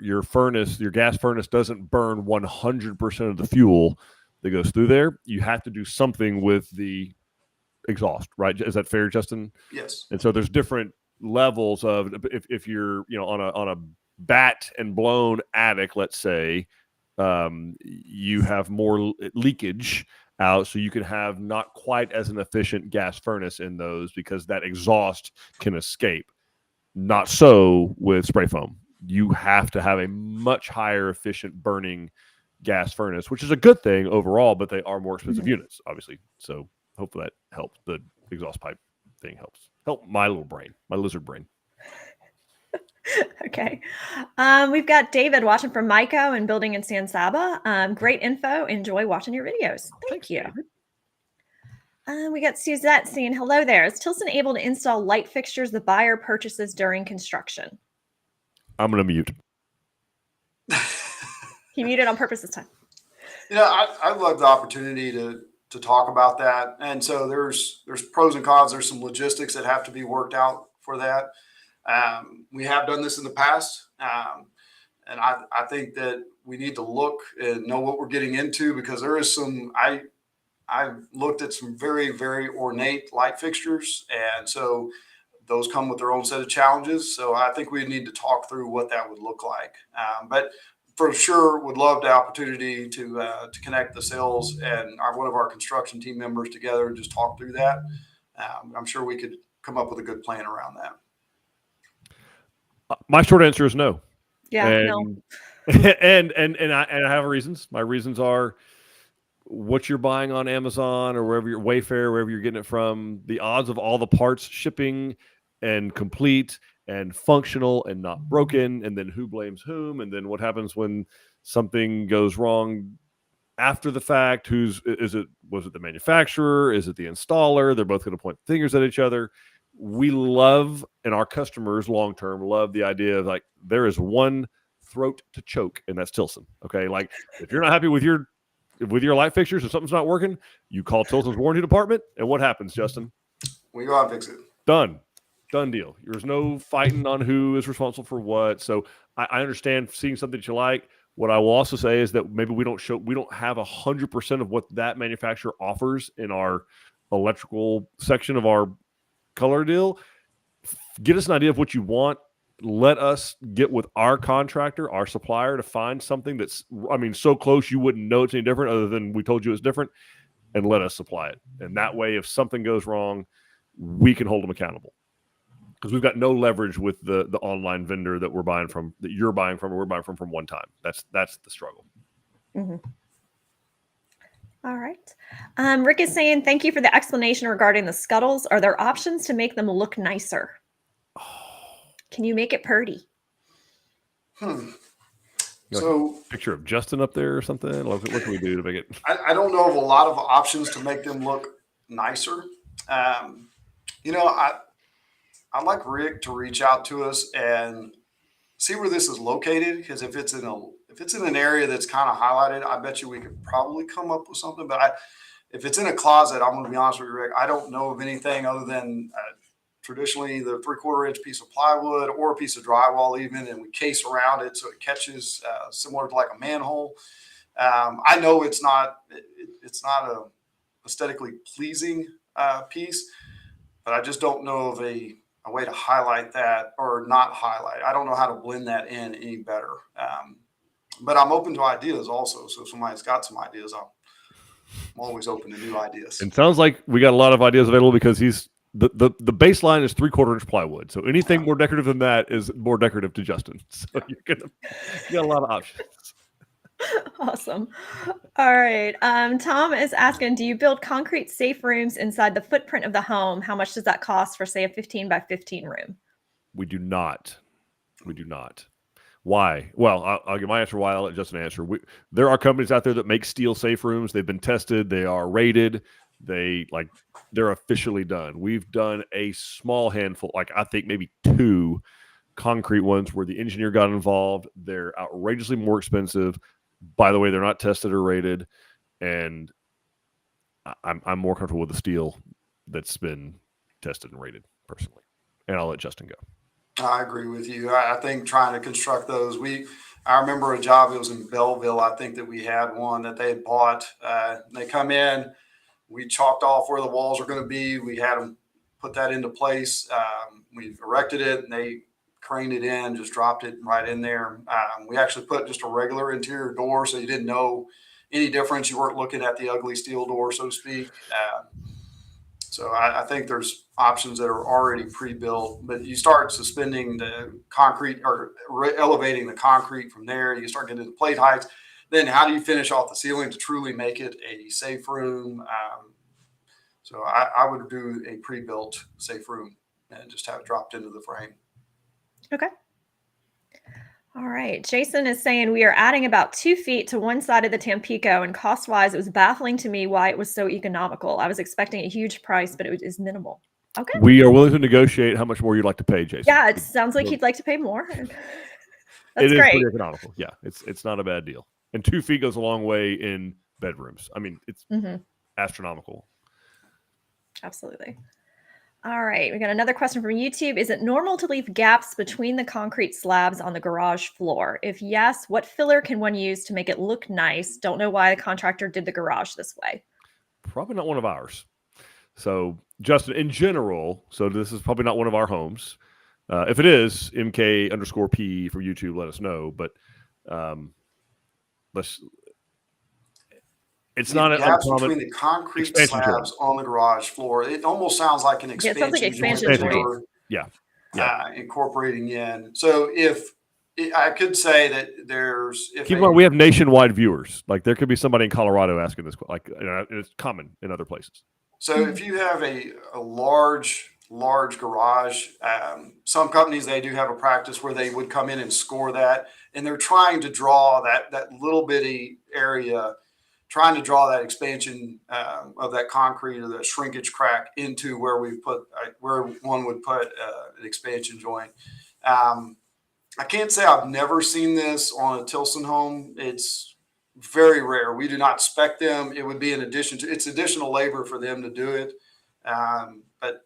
gas furnace doesn't burn 100% of the fuel that goes through there. You have to do something with the exhaust, right? Is that fair, Justin? Yes. And so there's different levels of if you're on a bat and blown attic, let's say, you have more leakage out, so you can have not quite as an efficient gas furnace in those because that exhaust can escape. Not so with spray foam. You have to have a much higher efficient burning gas furnace, which is a good thing overall, but they are more expensive units, obviously. So hopefully that helps. The exhaust pipe thing helps. Help my little brain, my lizard brain. Okay. We've got David watching from Myco and building in San Saba. Great info. Enjoy watching your videos. Thank you. We got Suzette saying, hello there. Is Tilson able to install light fixtures the buyer purchases during construction? I'm going to mute. He muted on purpose this time. I'd love the opportunity to talk about that. And so there's pros and cons. There's some logistics that have to be worked out for that. We have done this in the past. And I think that we need to look and know what we're getting into, because there is some, I've looked at some very, very ornate light fixtures. And so those come with their own set of challenges. So I think we need to talk through what that would look like. But for sure, would love the opportunity to connect the sales and one of our construction team members together and just talk through that. I'm sure we could come up with a good plan around that. My short answer is no. Yeah, no. And I have reasons. My reasons are what you're buying on Amazon or wherever you're Wayfair, wherever you're getting it from. The odds of all the parts shipping and complete and functional and not broken, and then who blames whom, and then what happens when something goes wrong after the fact? Was it the manufacturer? Is it the installer? They're both going to point fingers at each other. We love, and our customers long-term love the idea of, like, there is one throat to choke, and that's Tilson. Okay. Like, if you're not happy with your light fixtures and something's not working, you call Tilson's warranty department, and what happens, Justin? We go out and fix it. Done deal. There's no fighting on who is responsible for what. So I understand seeing something that you like. What I will also say is that maybe we don't have 100% of what that manufacturer offers in our electrical section of our color deal. Get us an idea of what you want. Let us get with our contractor, our supplier, to find something that's, so close you wouldn't know it's any different other than we told you it's different, and let us supply it. And that way, if something goes wrong, we can hold them accountable, because we've got no leverage with the online vendor that we're buying from, that you're buying from, or we're buying from one time. That's the struggle. Mm-hmm. All right. Rick is saying, thank you for the explanation regarding the scuttles. Are there options to make them look nicer? Can you make it purty? So, picture of Justin up there or something. What can we do to make it? I don't know of a lot of options to make them look nicer. I'd like Rick to reach out to us and see where this is located, because if it's in an area that's kind of highlighted, I bet you we could probably come up with something. But if it's in a closet, I'm going to be honest with you, Rick, I don't know of anything other than traditionally the 3/4 inch piece of plywood or a piece of drywall even, and we case around it so it catches, similar to like a manhole. I know it's not a aesthetically pleasing piece, but I just don't know of a way to highlight that or not highlight. I don't know how to blend that in any better. But I'm open to ideas also. So if somebody's got some ideas, I'm always open to new ideas. It sounds like we got a lot of ideas available, because the baseline is 3/4 inch plywood. So anything more decorative than that is more decorative to Justin. So you got a lot of options. Awesome. All right. Tom is asking, do you build concrete safe rooms inside the footprint of the home? How much does that cost for, say, a 15 by 15 room? We do not. Why? Well, I'll give my answer why. I'll let Justin answer. There are companies out there that make steel safe rooms. They've been tested. They are rated. They're officially done. We've done a small handful, I think maybe 2 concrete ones where the engineer got involved. They're outrageously more expensive. By the way, they're not tested or rated, and I'm more comfortable with the steel that's been tested and rated personally. And I'll let Justin go. I agree with you. I think trying to construct those, I remember a job, it was in Belleville, I think, that we had one that they had bought. They come in, we chalked off where the walls are going to be. We had them put that into place. We erected it, and they craned it in, just dropped it right in there. We actually put just a regular interior door, so you didn't know any difference. You weren't looking at the ugly steel door, so to speak. So I think there's options that are already pre-built, but you start suspending the concrete or elevating the concrete from there. You start getting to the plate heights. Then how do you finish off the ceiling to truly make it a safe room? So I would do a pre-built safe room and just have it dropped into the frame. Okay. All right. Jason is saying we are adding about 2 feet to one side of the Tampico, and cost-wise, it was baffling to me why it was so economical. I was expecting a huge price, but it is minimal. Okay. We are willing to negotiate how much more you'd like to pay, Jason. Yeah, it sounds like he'd like to pay more. That's it is great. pretty economical. Yeah, it's not a bad deal. And 2 feet goes a long way in bedrooms. I mean, it's astronomical. Absolutely. All right. We got another question from YouTube. Is it normal to leave gaps between the concrete slabs on the garage floor? If yes, what filler can one use to make it look nice? Don't know why the contractor did the garage this way. Probably not one of ours. So, Justin, in general, so this is probably not one of our homes. If it is, MK_P for YouTube, let us know. But it's not an gaps uncommon between the concrete expansion slabs joint. on the garage floor. It almost sounds like an expansion, it sounds like expansion joint. joint. Yeah. Incorporating in. So I could say that there's. Keep in mind, we have nationwide viewers. Like there could be somebody in Colorado asking this. Like it's common in other places. So if you have a large garage, some companies, they do have a practice where they would come in and score that, and they're trying to draw that little bitty area, trying to draw that expansion of that concrete or the shrinkage crack into where we put where one would put an expansion joint. I can't say I've never seen this on a Tilson home. It's very rare. We do not spec them. It would be in addition to, it's additional labor for them to do it. But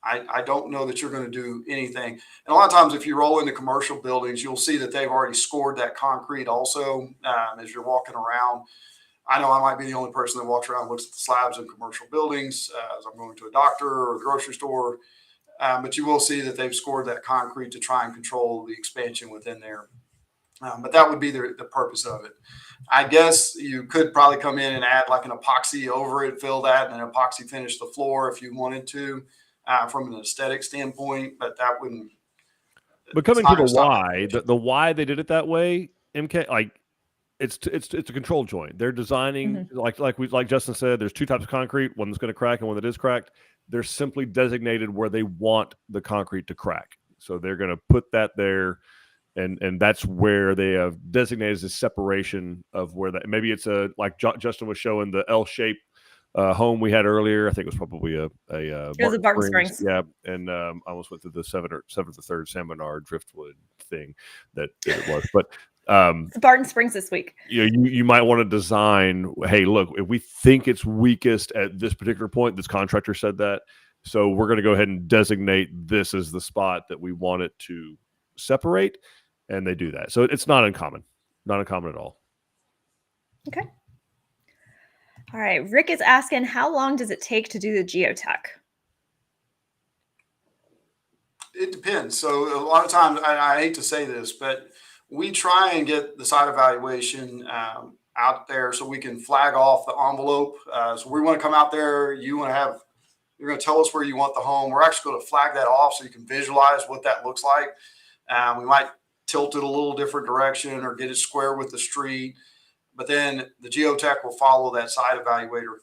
I don't know that you're going to do anything. And a lot of times if you roll into commercial buildings, you'll see that they've already scored that concrete also as you're walking around. I know I might be the only person that walks around and looks at the slabs in commercial buildings as I'm going to a doctor or a grocery store. But you will see that they've scored that concrete to try and control the expansion within there. But that would be the purpose of it. I guess you could probably come in and add like an epoxy over it, fill that, and then epoxy finish the floor if you wanted to from an aesthetic standpoint. But that wouldn't. But coming to the why, the why they did it that way, MK, like it's a control joint. They're designing like Justin said. There's two types of concrete: one that's going to crack and one that is cracked. They're simply designated where they want the concrete to crack. So they're going to put that there, and that's where they have designated as a separation of where that. Maybe it's like Justin was showing the L-shaped home we had earlier. I think it was probably it was a Barton Springs. Yeah, and I almost went to the 7th or 3rd San Bernard driftwood thing that it was, but. It's Barton Springs this week. You might want to design, hey, look, if we think it's weakest at this particular point, this contractor said that, so we're going to go ahead and designate this as the spot that we want it to separate, and they do that. So it's not uncommon at all. Okay. All right. Rick is asking, how long does it take to do the geotech? It depends. So a lot of times, I hate to say this, but we try and get the site evaluation out there so we can flag off the envelope. So we want to come out there. You're going to tell us where you want the home. We're actually going to flag that off so you can visualize what that looks like. We might tilt it a little different direction or get it square with the street. But then the geotech will follow that site evaluator.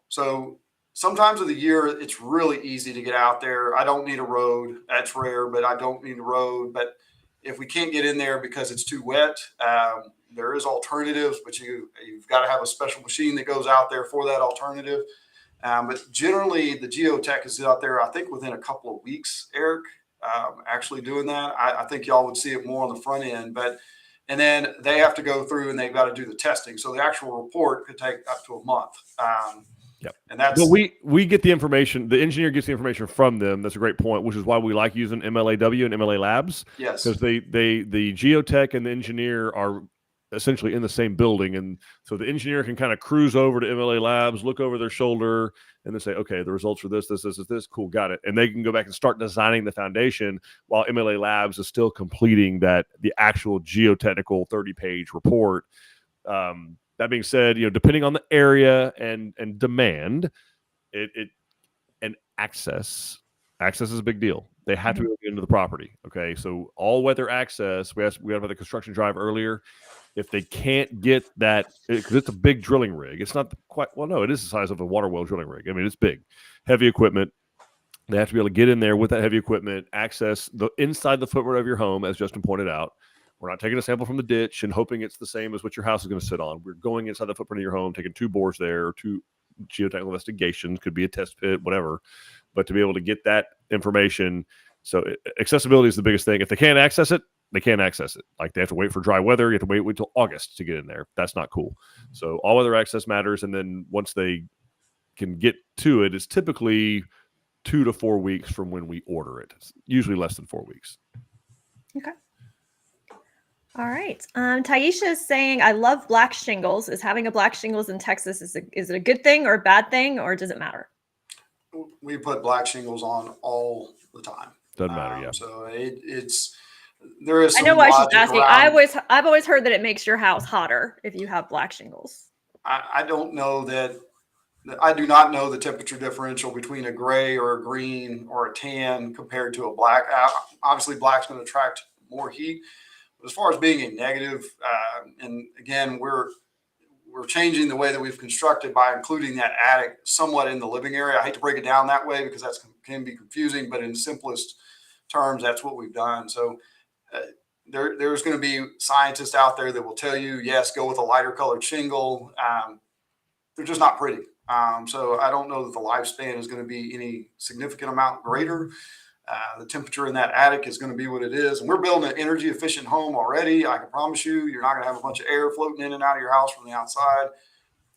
So sometimes of the year, it's really easy to get out there. I don't need a road. That's rare, but I don't need a road. But if we can't get in there because it's too wet, there is alternatives, but you've got to have a special machine that goes out there for that alternative. But generally, the geotech is out there, I think, within a couple of weeks, Eric, actually doing that. I think y'all would see it more on the front end. And then they have to go through and they've got to do the testing. So the actual report could take up to a month. Yep. And that's but we get the information. The engineer gets the information from them. That's a great point, which is why we like using MLAW and MLA Labs. Yes, because the geotech and the engineer are essentially in the same building. And so the engineer can kind of cruise over to MLA Labs, look over their shoulder, and then say, okay, the results are this, cool, got it. And they can go back and start designing the foundation while MLA Labs is still completing the actual geotechnical 30-page report. That being said, depending on the area and demand, and access is a big deal. They have to be able to get into the property. Okay, so all weather access. We had about the construction drive earlier. If they can't get that, because it's a big drilling rig. It's not quite, well, no, it is the size of a water well drilling rig. I mean, it's big, heavy equipment. They have to be able to get in there with that heavy equipment, access the inside the footprint of your home, as Justin pointed out. We're not taking a sample from the ditch and hoping it's the same as what your house is going to sit on. We're going inside the footprint of your home, taking 2 bores there, 2 geotechnical investigations, could be a test pit, whatever. But to be able to get that information, so accessibility is the biggest thing. If they can't access it, they can't access it. Like they have to wait for dry weather. You have to wait until August to get in there. That's not cool. So all weather access matters. And then once they can get to it, it's typically 2 to 4 weeks from when we order it. It's usually less than 4 weeks. Okay. All right. Taisha is saying, I love black shingles. Is having a black shingles in Texas, is it a good thing or a bad thing, or does it matter? We put black shingles on all the time. Doesn't matter, yeah. So there is. I know why she's asking. I've always heard that it makes your house hotter if you have black shingles. I don't know that. I do not know the temperature differential between a gray or a green or a tan compared to a black. Obviously, black's going to attract more heat. But as far as being a negative, and again, we're changing the way that we've constructed by including that attic somewhat in the living area. I hate to break it down that way because that can be confusing, but in simplest terms, that's what we've done. So there's going to be scientists out there that will tell you, yes, go with a lighter colored shingle. They're just not pretty. So I don't know that the lifespan is going to be any significant amount greater. The temperature in that attic is going to be what it is. And we're building an energy efficient home already. I can promise you're not going to have a bunch of air floating in and out of your house from the outside.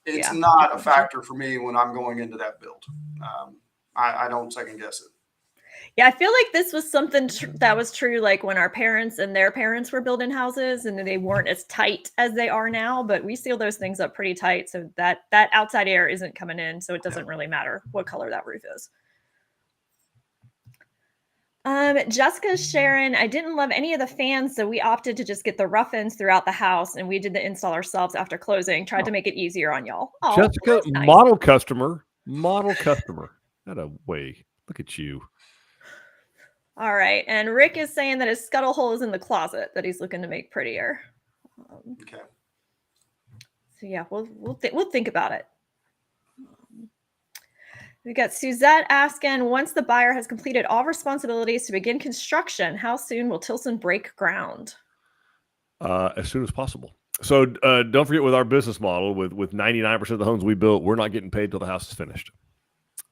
It's not a factor for me when I'm going into that build. I don't second guess it. Yeah, I feel like this was something that was true like when our parents and their parents were building houses and they weren't as tight as they are now, but we seal those things up pretty tight so that outside air isn't coming in, so it doesn't really matter what color that roof is. Jessica Sharon, I didn't love any of the fans, so we opted to just get the rough ends throughout the house, and we did the install ourselves after closing. Tried to make it easier on y'all. Oh, Jessica, nice. Model customer. Not a way. Look at you. All right, and Rick is saying that his scuttle hole is in the closet that he's looking to make prettier. Okay. So yeah, we'll think about it. We got Suzette asking, once the buyer has completed all responsibilities to begin construction, how soon will Tilson break ground? As soon as possible. So don't forget, with our business model, with 99% of the homes we built, we're not getting paid till the house is finished.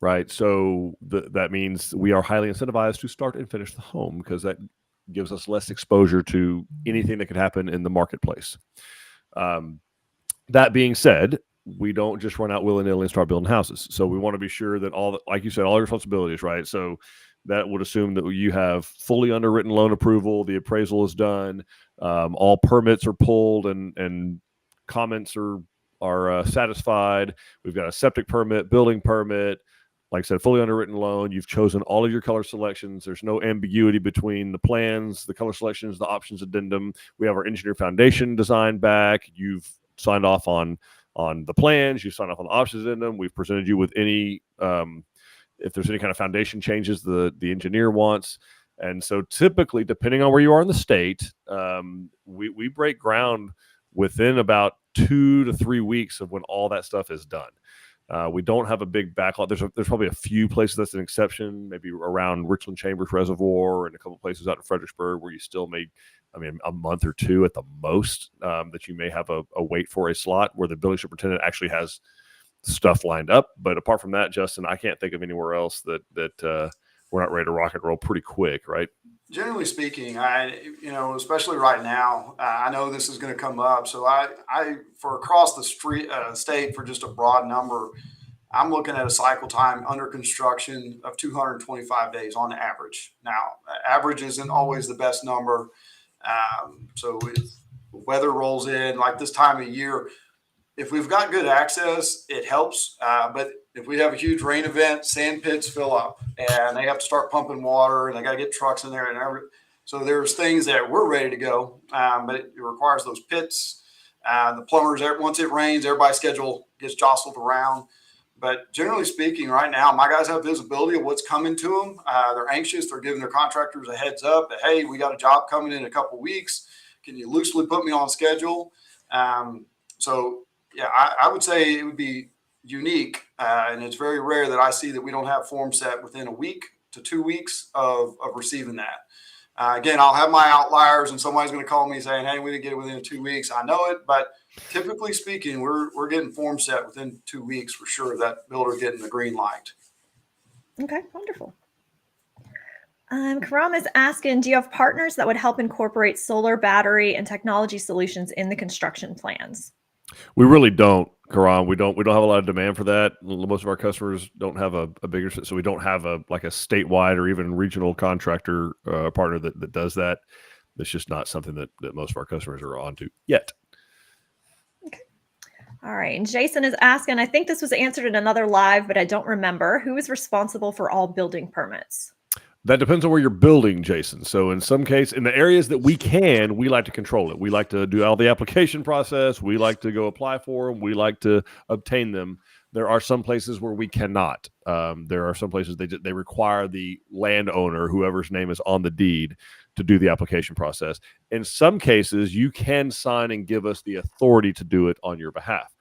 Right. So that means we are highly incentivized to start and finish the home because that gives us less exposure to anything that could happen in the marketplace. That being said, we don't just run out willy-nilly and start building houses. So we want to be sure that like you said, all your responsibilities, right? So that would assume that you have fully underwritten loan approval, the appraisal is done, all permits are pulled, and comments are satisfied. We've got a septic permit, building permit, like I said, fully underwritten loan. You've chosen all of your color selections. There's no ambiguity between the plans, the color selections, the options addendum. We have our engineer foundation design back. You've signed off on the plans. You've signed off on the options addendum. We've presented you with any, if there's any kind of foundation changes the engineer wants. And so typically, depending on where you are in the state, we break ground within about 2 to 3 weeks of when all that stuff is done. We don't have a big backlog. There's probably a few places that's an exception, maybe around Richland Chambers Reservoir and a couple of places out in Fredericksburg where you still may, a month or two at the most, that you may have a wait for a slot where the building superintendent actually has stuff lined up. But apart from that, Justin, I can't think of anywhere else that we're not ready to rock and roll pretty quick, right? Generally speaking, especially right now, I know this is going to come up. So I for across the state, for just a broad number, I'm looking at a cycle time under construction of 225 days on average. Now, average isn't always the best number. So weather rolls in, like this time of year, if we've got good access, it helps. But if we have a huge rain event, sand pits fill up and they have to start pumping water and they got to get trucks in there so there's things that we're ready to go. But it requires those pits. The plumbers, once it rains, everybody's schedule gets jostled around. But generally speaking, right now, my guys have visibility of what's coming to them. They're anxious. They're giving their contractors a heads up that, hey, we got a job coming in a couple of weeks. Can you loosely put me on schedule? So, yeah, I would say it would be unique. And it's very rare that I see that we don't have form set within a week to 2 weeks of receiving that. Again, I'll have my outliers and somebody's going to call me saying, hey, we didn't get it within 2 weeks. I know it, but typically speaking, we're getting form set within 2 weeks for sure. That builder getting the green light. Okay, wonderful. Karam is asking, do you have partners that would help incorporate solar, battery, and technology solutions in the construction plans? We really don't, Karan. We don't have a lot of demand for that. Most of our customers don't have a bigger, so we don't have a statewide or even regional contractor partner that does that. It's just not something that most of our customers are onto yet. Okay. All right. And Jason is asking, I think this was answered in another live, but I don't remember. Who is responsible for all building permits? That depends on where you're building, Jason. So in some case, in the areas that we can, we like to control it. We like to do all the application process. We like to go apply for them. We like to obtain them. There are some places where we cannot. There are some places they require the landowner, whoever's name is on the deed, to do the application process. In some cases, you can sign and give us the authority to do it on your behalf.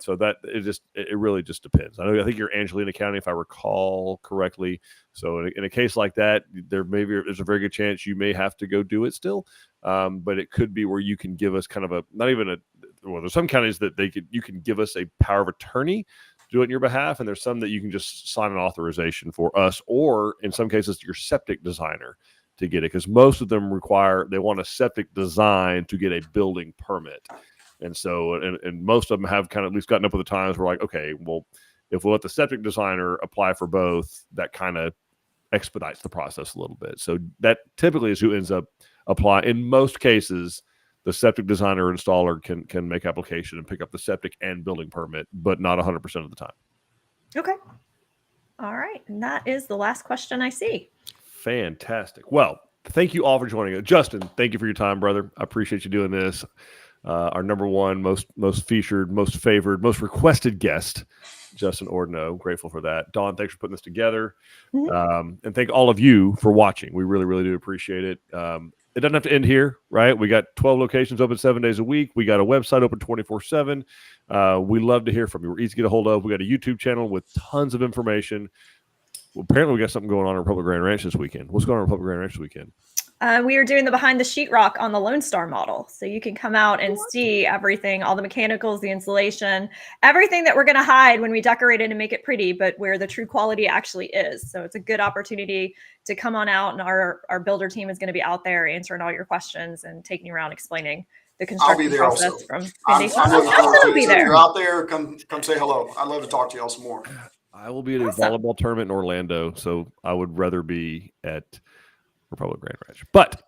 So that it really just depends. I think you're Angelina County, if I recall correctly. So in a case like that, there's a very good chance you may have to go do it still. But it could be where you can give us kind of there's some counties that you can give us a power of attorney to do it on your behalf. And there's some that you can just sign an authorization for us, or in some cases, your septic designer to get it. Because most of them they want a septic design to get a building permit. And so, and most of them have kind of at least gotten up with the times where like, okay, well, if we'll let the septic designer apply for both, that kind of expedites the process a little bit. So that typically is who ends up applying. In most cases, the septic designer or installer can make application and pick up the septic and building permit, but not 100% of the time. Okay. All right. And that is the last question I see. Fantastic. Well, thank you all for joining us. Justin, thank you for your time, brother. I appreciate you doing this. Our number one, most featured, most favored, most requested guest, Justin Ordeneaux. Grateful for that. Dawn, thanks for putting this together. Mm-hmm. And thank all of you for watching. We really, really do appreciate it. It doesn't have to end here, right? We got 12 locations open 7 days a week. We got a website open 24/7. We love to hear from you. We're easy to get a hold of. We got a YouTube channel with tons of information. Well, apparently we got something going on at Republic Grand Ranch this weekend. What's going on at Republic Grand Ranch this weekend? We are doing the behind the sheetrock on the Lone Star model. So you can come out and see everything, all the mechanicals, the insulation, everything that we're going to hide when we decorate it and make it pretty, but where the true quality actually is. So it's a good opportunity to come on out, and our builder team is going to be out there answering all your questions and taking you around explaining the construction process also. from I'll be there. If you're out there, come say hello. I'd love to talk to y'all some more. I will be at a volleyball tournament in Orlando, so I would rather be at Republic Grand Ranch, but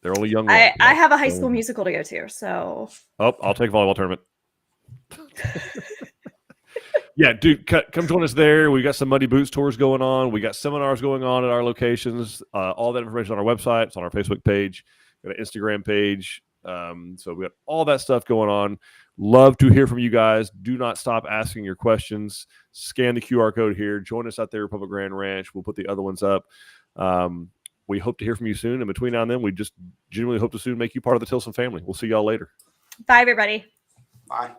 they're only young. I have a High School Musical to go to, so I'll take volleyball tournament. Yeah, dude, come join us there. We got some Muddy Boots tours going on. We got seminars going on at our locations. All that information on our website. It's on our Facebook page, got an Instagram page. So we got all that stuff going on. Love to hear from you guys. Do not stop asking your questions. Scan the QR code here. Join us out there at Republic Grand Ranch. We'll put the other ones up. We hope to hear from you soon. And between now and then, we just genuinely hope to soon make you part of the Tilson family. We'll see y'all later. Bye, everybody. Bye.